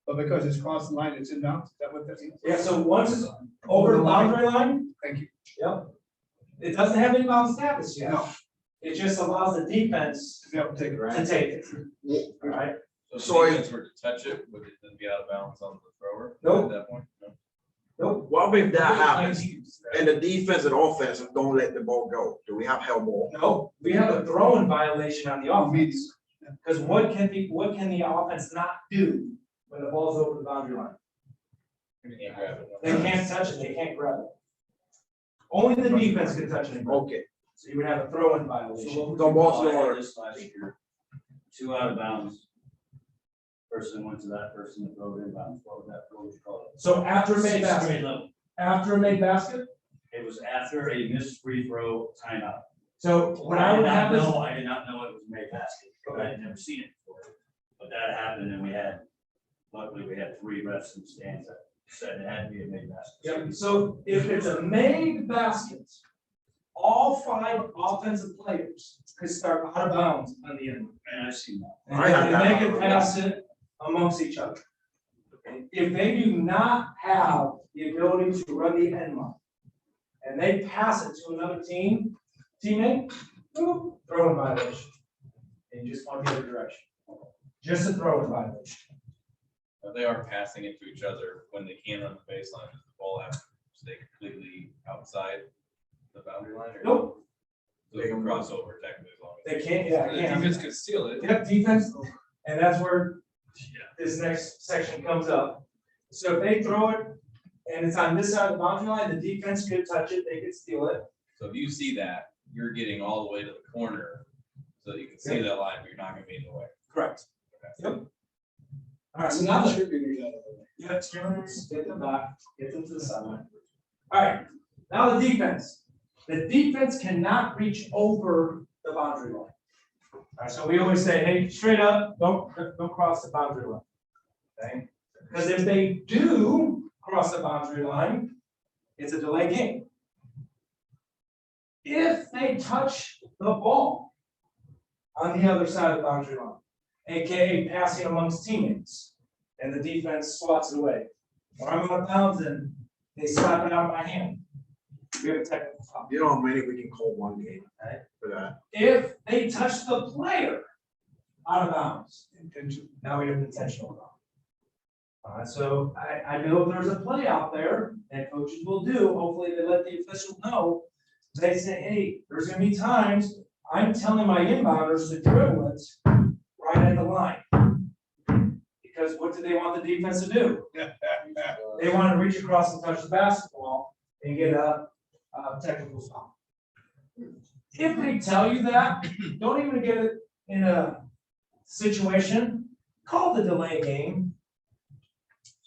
Speaker 2: But because it's crossed the line, it's in bounds, is that what that means?
Speaker 1: Yeah. So once it's over the boundary line.
Speaker 2: Thank you.
Speaker 1: Yep. It doesn't have any bounds status yet.
Speaker 2: No.
Speaker 1: It just allows the defense
Speaker 2: Yeah, we'll take it, right?
Speaker 1: to take it. All right.
Speaker 8: So if the defense were to touch it, would it then be out of bounds on the thrower?
Speaker 1: Nope.
Speaker 8: At that point? No.
Speaker 1: Nope.
Speaker 7: What if that happens and the defense and offense don't let the ball go? Do we have held ball?
Speaker 1: No, we have a throwing violation on the offense. Because what can the offense not do when the ball's over the boundary line?
Speaker 8: You can't grab it.
Speaker 1: They can't touch it, they can't grab it. Only the defense can touch it.
Speaker 7: Okay.
Speaker 1: So you would have a throwing violation.
Speaker 7: The ball's
Speaker 9: I had
Speaker 7: lower.
Speaker 9: this last year, 2 out of bounds. Person went to that person and throw it in bounds, what would you call it?
Speaker 1: So after a made
Speaker 9: 6th
Speaker 1: basket,
Speaker 9: grade level.
Speaker 1: after a made basket,
Speaker 9: It was after a missed free throw timeout.
Speaker 1: so when I would have this.
Speaker 9: I did not know it was a made basket, I had never seen it before, but that happened and luckily we had 3 refs in the stands that said it had to be a made basket.
Speaker 1: Yep, so if it's a made basket, all 5 offensive players could start out of bounds on the end.
Speaker 9: And I've seen that.
Speaker 1: And
Speaker 7: I have
Speaker 1: they
Speaker 7: that.
Speaker 1: can pass it amongst each other. If they do not have the ability to run the end line, and they pass it to another teammate, boom, throw in violation. And you just point the other direction. Just a throw in violation.
Speaker 8: They are passing it to each other when they can run the baseline. Does the ball have to stay completely outside the boundary line? Or
Speaker 1: Nope,
Speaker 8: so they can cross over technically as long as.
Speaker 1: they can't, yeah,
Speaker 4: The
Speaker 1: they can't.
Speaker 4: defense could steal it.
Speaker 1: Yep, defense, and that's where this next section comes up. So if they throw it and it's on this side of the boundary line, the defense could touch it, they could steal it.
Speaker 8: So if you see that, you're getting all the way to the corner, so that you can see that line, but you're not gonna be in the way.
Speaker 1: Correct. Yep. All right, so now, yeah, extremities, get them back, get them to the sideline. All right, now the defense. The defense cannot reach over the boundary line. All right, so we always say, hey, straight up, don't cross the boundary line. Okay? Because if they do cross the boundary line, it's a delay game. If they touch the ball on the other side of the boundary line, AKA passing amongst teammates, and the defense swats it away. Or I'm out of bounds and they slap it out of my hand. We have a technical foul.
Speaker 7: You know how many we can call one game for that?
Speaker 1: If they touch the player out of bounds, now we have an intentional foul. So I know there's a play out there that coaches will do. Hopefully they let the official know. They say, hey, there's gonna be times I'm telling my inbounders to dribble it right at the line. Because what do they want the defense to do? They want to reach across and touch the basketball and get a technical foul. If they tell you that, don't even get it in a situation, call the delay game.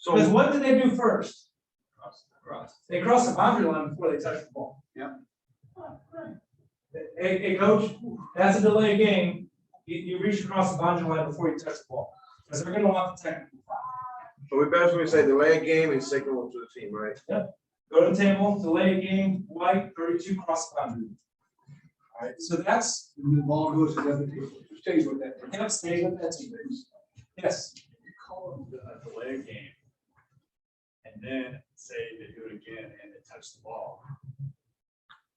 Speaker 1: Because what did they do first? They cross the boundary line before they touch the ball.
Speaker 2: Yeah.
Speaker 1: Hey, coach, that's a delay game. You reach across the boundary line before you touch the ball. Because they're gonna want the technical foul.
Speaker 7: So we basically say delay a game and signal to the team, right?
Speaker 1: Go to the table, delay game, white, 32, cross the boundary. All right, so that's,
Speaker 2: And the ball goes to the other team, it stays with that.
Speaker 1: yep, stay with that team. Yes,
Speaker 4: You call it a delay game. And then say they do it again and they touch the ball.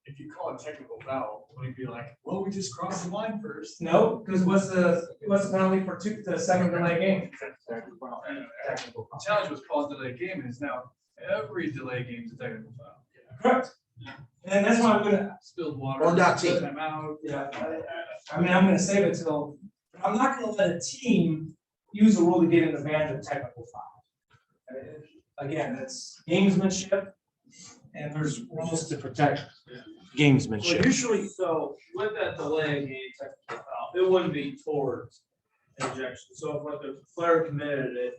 Speaker 4: If you call it technical foul, would you be like, well, we just crossed the line first?
Speaker 1: no, because what's the penalty for the second delay game?
Speaker 4: Technical foul.
Speaker 1: Technical
Speaker 4: The
Speaker 1: foul.
Speaker 4: challenge was called delay game, and it's now every delay game is a technical foul.
Speaker 1: Correct. And that's why I'm gonna,
Speaker 4: Spilled water.
Speaker 7: On that team.
Speaker 4: Time out.
Speaker 1: yeah, I mean, I'm gonna save it till, I'm not gonna let a team use a rule to get an advantage of technical foul. Again, it's gamesmanship, and there's rules to protect gamesmanship.
Speaker 9: Usually, so with that delay game technical foul, it wouldn't be towards injection. So if like the player committed it,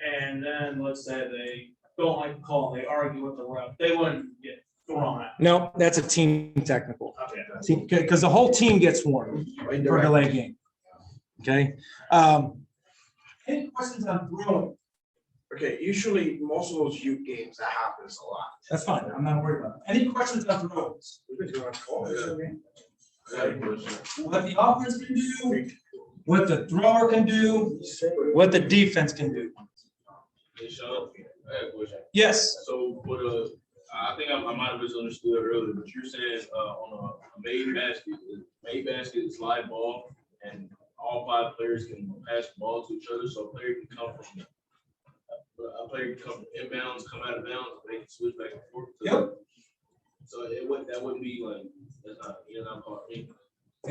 Speaker 9: and then let's say they don't like the call, they argue with the ref, they wouldn't get thrown out.
Speaker 1: No, that's a team technical.
Speaker 9: Okay.
Speaker 1: Because the whole team gets warned for a delay game. Okay? Any questions on throwing?
Speaker 7: Okay, usually most of those youth games, that happens a lot.
Speaker 1: That's fine, I'm not worried about it. Any questions on throws? What the offense can do, what the thrower can do, what the defense can do.
Speaker 12: Hey, Sean, I have a question.
Speaker 1: Yes,
Speaker 12: So for the, I think I might have misunderstood earlier, but you're saying on a made basket is live ball, and all 5 players can pass the ball to each other, so a player can come from a player can come from inbounds, come out of bounds, they can switch back and forth.
Speaker 1: Yep.
Speaker 12: So that wouldn't be like, that's not, you're not caught.
Speaker 1: they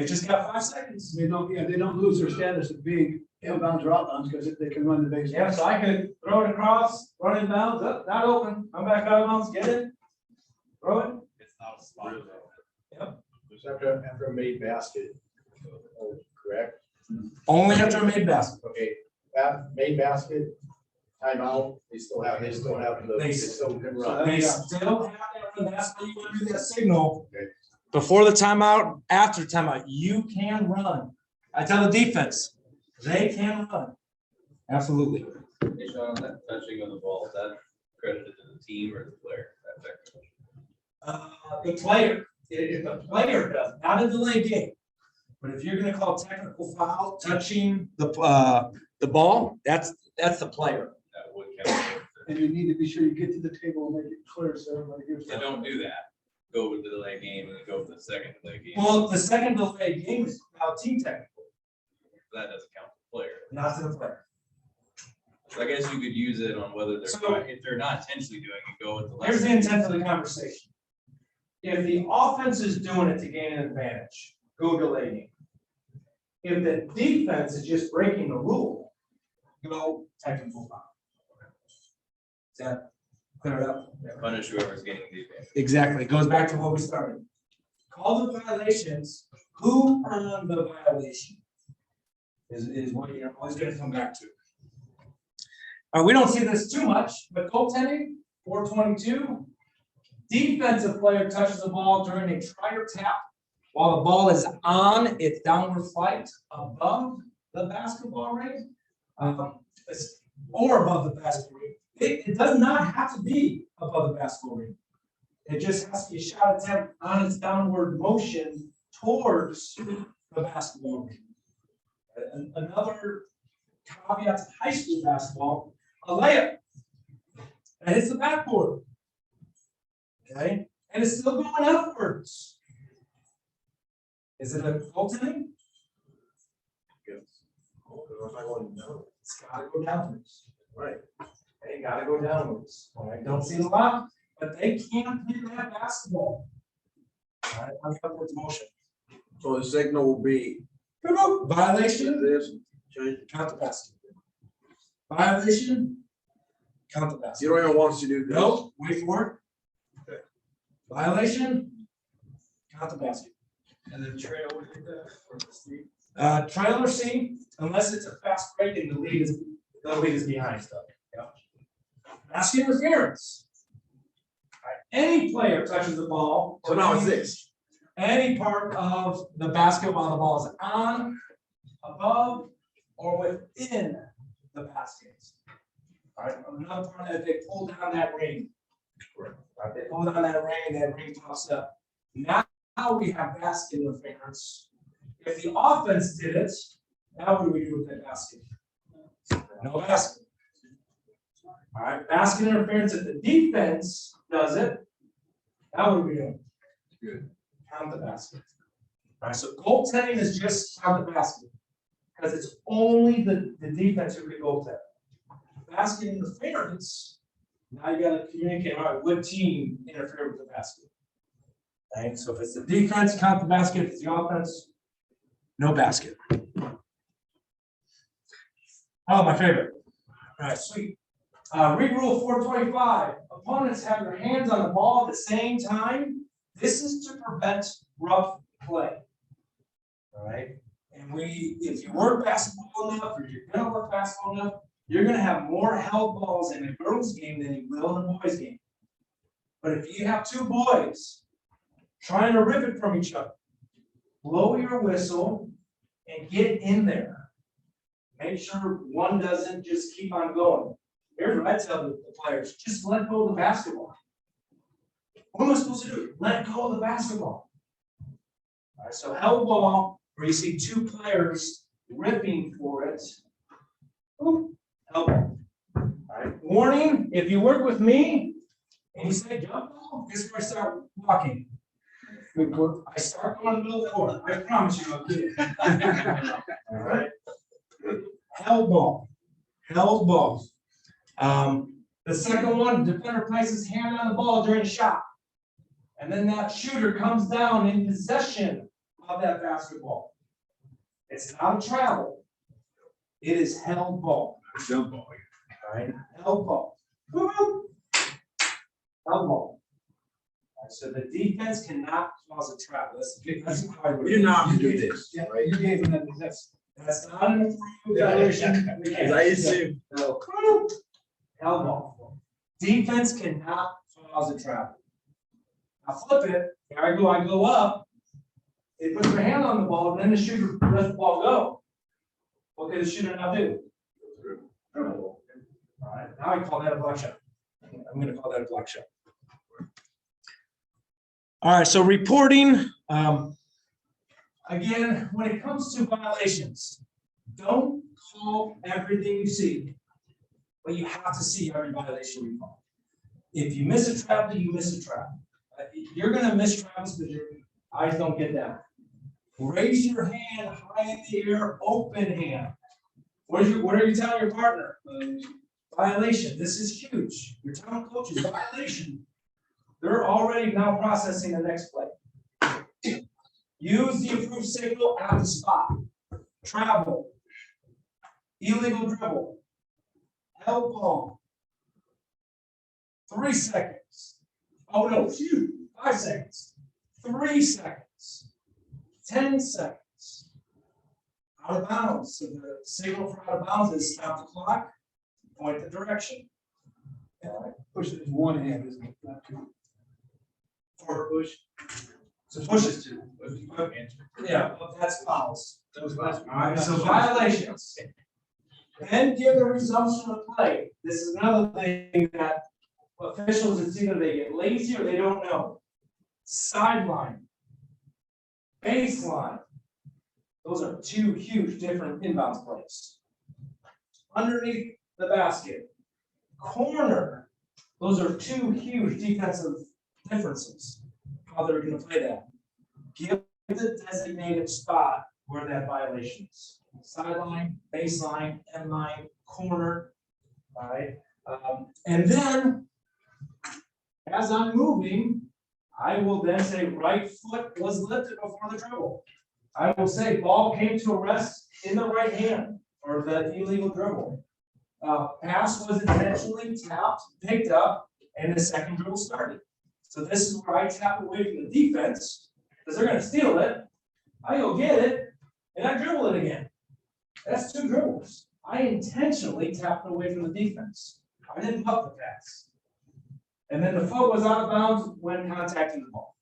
Speaker 1: just got 5 seconds.
Speaker 2: They don't lose their status of being inbounds or outbounds because they can run the base.
Speaker 1: Yeah, so I could throw it across, run in bounds, up, not open, I'm back out of bounds, get it, throw it.
Speaker 3: It's not a spot.
Speaker 1: Yep.
Speaker 3: It's after a made basket, correct?
Speaker 1: Only after a made basket.
Speaker 3: Okay, that made basket, timeout, they still have the,
Speaker 1: They
Speaker 3: they still can run.
Speaker 1: They still have that, that's why you want to do that signal.
Speaker 3: Okay.
Speaker 1: Before the timeout, after timeout, you can run. I tell the defense, they can run. Absolutely.
Speaker 8: Hey, Sean, that touching of the ball, is that credited to the team or the player?
Speaker 1: The player, if the player does, not a delay game. But if you're gonna call technical foul, touching the ball, that's the player.
Speaker 8: That would count.
Speaker 2: And you need to be sure you get to the table and make it clear so everybody hears.
Speaker 8: They don't do that. Go with the delay game and then go for the second delay game.
Speaker 1: Well, the second delay game is now team technical,
Speaker 8: That doesn't count the player.
Speaker 1: not to the player.
Speaker 8: So I guess you could use it on whether they're,
Speaker 1: So-
Speaker 8: if they're not intentionally doing it, go with the.
Speaker 1: Here's the
Speaker 8: lesser.
Speaker 1: intent of the conversation. If the offense is doing it to gain an advantage, go delay game. If the defense is just breaking the rule, go technical foul. Is that Clear it up.
Speaker 8: Punish whoever's getting the advantage.
Speaker 1: Exactly, goes back to what we started. Call the violations, who earned the violation? Is what you're always gonna come back to. We don't see this too much, but goaltending, 422. Defensive player touches the ball during a try or tap while the ball is on its downward flight above the basketball ring. Or above the basketball ring. It does not have to be above the basketball ring. It just has to be a shot attempt on its downward motion towards the basketball ring. Another caveat to high school basketball, a layup that hits the backboard. Okay, and it's still going upwards. Is it a goaltending? Yes. It's gotta go downwards. Right. They gotta go downwards. All right, don't see it a lot, but they can't hit that basketball. All right, I'm upwards motion.
Speaker 7: So the signal will be
Speaker 1: Violation,
Speaker 7: this, change.
Speaker 1: count the basket. Violation, count the basket.
Speaker 7: You don't even want us to do this.
Speaker 1: No, wait for it. Violation, count the basket.
Speaker 4: And then trail with that or the steep.
Speaker 1: Trailer C, unless it's a fast break and the lead is behind stuff. Yeah. Basket interference. All right, any player touches the ball.
Speaker 7: So now it's this.
Speaker 1: Any part of the basket while the ball is on, above, or within the basket. All right, another part that they pull down that ring. All right, they pull down that ring pops up. Now we have basket interference. If the offense did it, now what do we do with that basket? No basket. All right, basket interference if the defense does it. Now what do we do? Good. Count the basket. All right, so goaltending is just count the basket. Because it's only the defense who can goaltend. Basket interference, now you gotta communicate, all right, what team interfered with the basket? Right, so if it's the defense, count the basket. If it's the offense, no basket. Oh, my favorite. All right, sweet. Read rule 425. Opponents have their hands on the ball at the same time. This is to prevent rough play. All right. And if you work basketball enough, or you're gonna work basketball enough, you're gonna have more held balls in a girls' game than you will in a boys' game. But if you have two boys trying to rip it from each other, blow your whistle and get in there. Make sure one doesn't just keep on going. Here's what I tell the players: just let go of the basketball. What am I supposed to do? Let go of the basketball. All right, so held ball, where you see two players ripping for it. Ooh, held ball. All right, warning, if you work with me and you say jump ball, this is where I start walking. I start going in the middle of the court. I promise you I'll get it. All right. Held ball. Held ball. The second one, defender places hand on the ball during a shot. And then that shooter comes down in possession of that basketball. It's not a travel. It is held ball.
Speaker 4: Jump ball.
Speaker 1: All right, held ball. Woo-hoo. Held ball. All right, so the defense cannot cause a travel. That's how I would.
Speaker 7: We do not have to do this.
Speaker 1: Yeah, right. You gave them that. That's not an approved violation. No. Held ball. Defense cannot cause a travel. I flip it, here I go up. They put their hand on the ball, and then the shooter lets the ball go. What can the shooter now do? All right, now I call that a block shot. I'm gonna call that a block shot. All right, so reporting, again, when it comes to violations, don't call everything you see, but you have to see every violation you call. If you miss a travel, you miss a travel. You're gonna miss travels because your eyes don't get down. Raise your hand high in the air, open hand. What are you telling your partner? Violation. This is huge. You're telling coaches violation. They're already now processing the next play. Use the approved signal at the spot. Travel. Illegal dribble. Held ball. 3 seconds. Oh, no, 5 seconds. 3 seconds. 10 seconds. Out of bounds. So the signal for out of bounds is stop the clock, point the direction.
Speaker 2: Push it in one hand, isn't it? Not two.
Speaker 1: For push.
Speaker 2: So
Speaker 1: push it
Speaker 2: to.
Speaker 1: Yeah, well, that's fouls. All right, so violations. Then give the resumption of play. This is another thing that officials, it's either they get lazy or they don't know. Sideline. Baseline. Those are 2 huge different inbounds plays. Underneath the basket. Corner. Those are 2 huge defensive differences. How they're gonna play that. Give the designated spot where that violation is. Sideline, baseline, end line, corner. All right. And then as I'm moving, I will then say right foot was lifted before the dribble. I will say ball came to a rest in the right hand or the illegal dribble. Pass was intentionally tapped, picked up, and the second dribble started. So this is where I tap away from the defense because they're going to steal it. I go get it and I dribble it again. That's 2 dribbles. I intentionally tapped away from the defense. I didn't puff the pass. And then the foot was out of bounds when contacting the ball.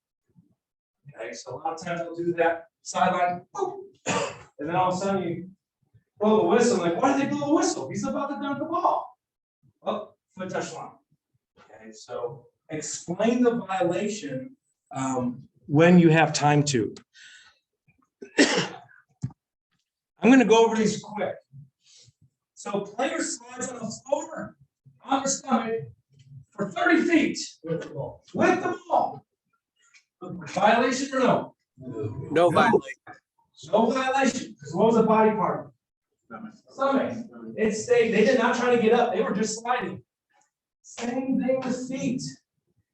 Speaker 1: Okay, so a lot of times I'll do that sideline, boop, and then all of a sudden you blow the whistle. Like, why did they blow the whistle? He's about to dunk the ball. Oh, foot touch line. Okay, so explain the violation when you have time to. I'm going to go over these quick. So player slides on the floor, on their stomach, for 30 feet with the ball. With the ball. Violation or no?
Speaker 10: No violation.
Speaker 1: No violation. Because what was the body part? Stomach. It stayed. They did not try to get up. They were just sliding. Same thing with feet.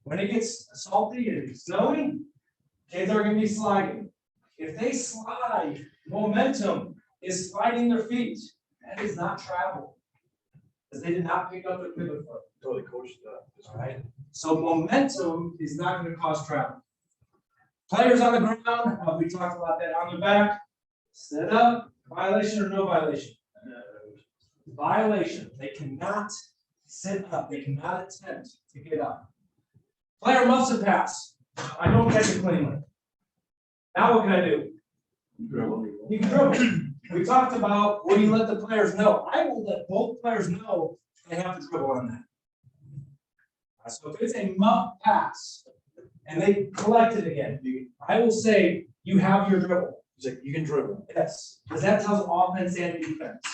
Speaker 1: When it gets salty and snowy, kids are going to be sliding. If they slide, momentum is sliding their feet. That is not travel. Because they did not pick up their pivot foot.
Speaker 2: Totally coached that.
Speaker 1: All right. So momentum is not going to cause travel. Players on the ground, we talked about that on the back. Set up, violation or no violation? Violation. They cannot sit up. They cannot attempt to get up. Player must have passed. I don't catch it cleanly. Now what can I do? You can dribble. We talked about what do you let the players know. I will let both players know they have to dribble on that. So if it's a muff pass and they collect it again, I will say you have your dribble.
Speaker 2: You can dribble.
Speaker 1: Yes, because that tells offense and defense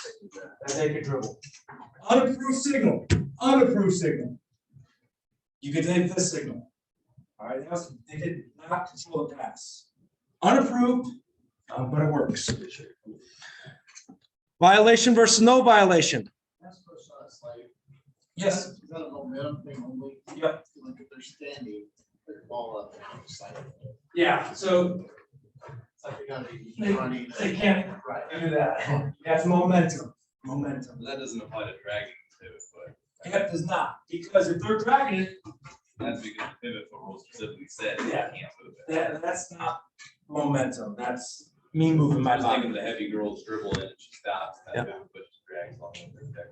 Speaker 1: that they can dribble. Unapproved signal. Unapproved signal. You could take this signal. All right, they did not control the pass. Unapproved, but it works. Violation versus no violation. Yes.
Speaker 9: Is that a momentum thing only?
Speaker 1: Yep.
Speaker 9: Like if they're standing, their ball up and outside of it.
Speaker 1: Yeah, so
Speaker 9: It's like they gotta be running.
Speaker 1: they can't do that. That's momentum. Momentum.
Speaker 8: But that doesn't apply to dragging the pivot foot.
Speaker 1: That does not, because if they're dragging it,
Speaker 8: That's because the pivot foot rule specifically said you
Speaker 1: Yeah.
Speaker 8: can't move it.
Speaker 1: that's not momentum. That's me moving my
Speaker 8: I was thinking
Speaker 1: body.
Speaker 8: of the heavy girl's dribble in and she stops. That
Speaker 1: Yep.
Speaker 8: pivot foot just drags along with her.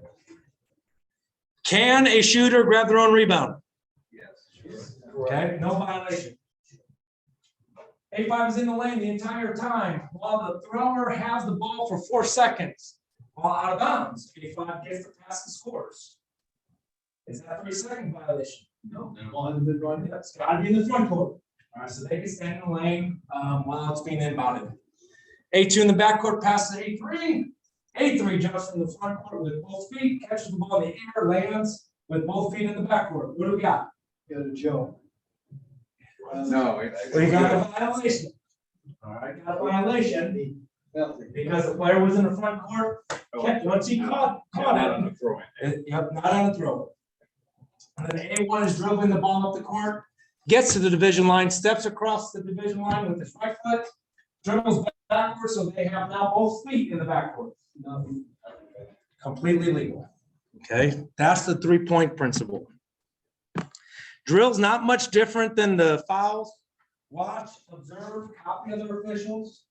Speaker 1: Can a shooter grab their own rebound?
Speaker 8: Yes.
Speaker 1: Okay, no violation. A5 is in the lane the entire time while the thrower has the ball for 4 seconds. While out of bounds, A5 gets the pass and scores. Is that a 3-second violation? No.
Speaker 2: Ball hasn't been run yet.
Speaker 1: It's gotta be in the front court. All right, so they can stand in the lane while it's being inbounded. A2 in the backcourt passes to A3. A3 jumps in the front court with both feet, catches the ball in the air, lands with both feet in the backcourt. What do we got?
Speaker 2: Got a Joe.
Speaker 6: No.
Speaker 1: We got a violation. All right, got a violation because the player was in the front court. Once he caught it. Yep, not on the throw. And then A1 is dribbling the ball up the court, gets to the division line, steps across the division line with his right foot, dribbles backwards, so they have now both feet in the backcourt. Completely legal. Okay, that's the 3-point principle. Drill's not much different than the fouls. Watch, observe, copy other officials.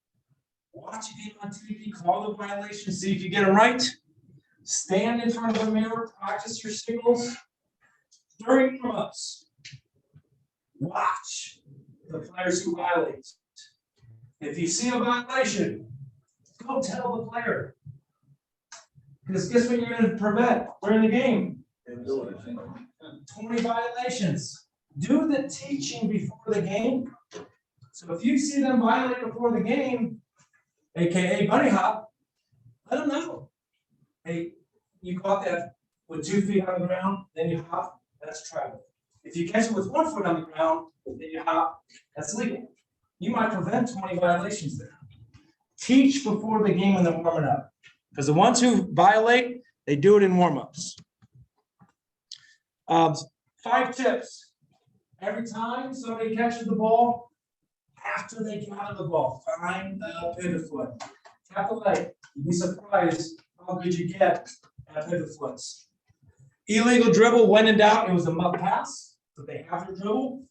Speaker 1: Watch a game on TV, call the violation, see if you get them right. Stand in front of the mirror, practice your signals. During warm-ups, watch the players who violate. If you see a violation, go tell the player. Because guess what you're going to prevent during the game? 20 violations. Do the teaching before the game. So if you see them violate before the game, AKA bunny hop, let them know. Hey, you caught that with 2 feet on the ground, then you hop, that's travel. If you catch it with 1 foot on the ground, then you hop, that's legal. You might prevent 20 violations there. Teach before the game when they're warming up. Because the ones who violate, they do it in warm-ups. 5 tips. Every time somebody catches the ball, after they get out of the ball, find the pivot foot. Tap the leg. You'd be surprised how good you get at pivot foots. Illegal dribble, when in doubt, it was a muck pass, so they have to dribble.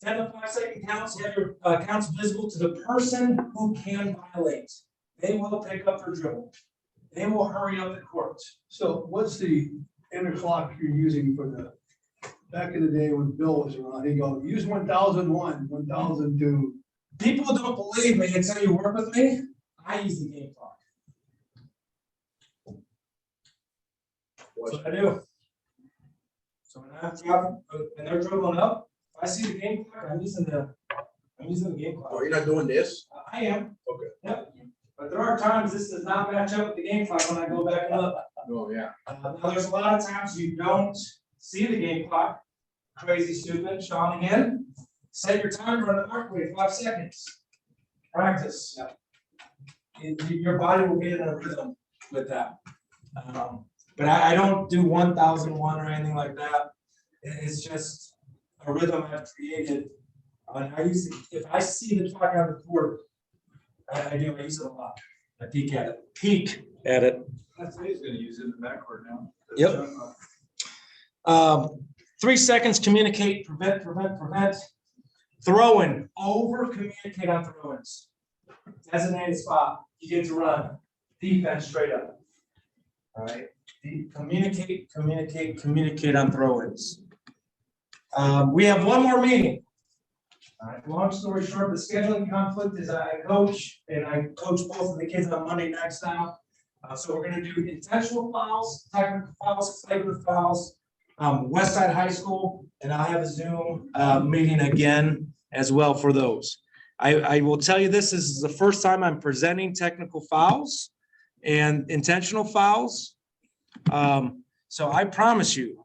Speaker 1: 10 to 5 second counts, you have your counts visible to the person who can violate. They will pick up their dribble. They will hurry up the court.
Speaker 2: So what's the inner clock you're using for the, back in the day when Bill was around, he go, use 1001, 1002.
Speaker 1: People don't believe me until you work with me. I use the game clock. That's what I do. So when I'm traveling and they're dribbling up, if I see the game clock, I'm using the game clock.
Speaker 7: Oh, you're not doing this?
Speaker 1: I am.
Speaker 7: Okay.
Speaker 1: Yep. But there are times this does not match up with the game clock when I go back up.
Speaker 3: Oh, yeah.
Speaker 1: Now there's a lot of times you don't see the game clock. Crazy stupid, Sean again. Set your timer on the microwave, 5 seconds. Practice. Your body will get in a rhythm with that. But I don't do 1001 or anything like that. It's just a rhythm I've created. And I use it, if I see the clock on the court, I use it a lot. I peek at it.
Speaker 4: That's what he's gonna use it in the backcourt now.
Speaker 1: Yep. 3 seconds, communicate, prevent. Throwing, over communicate on throw-ins. Designated spot, you get to run. Defense straight up. All right. Communicate on throw-ins. We have one more meeting. All right, long story short, the scheduling conflict is I coach both of the kids on Monday nights now. So we're gonna do intentional fouls, technical fouls, flagrant fouls, West Side High School, and I'll have a Zoom meeting again as well for those. I will tell you this is the first time I'm presenting technical fouls and intentional fouls. So I promise you,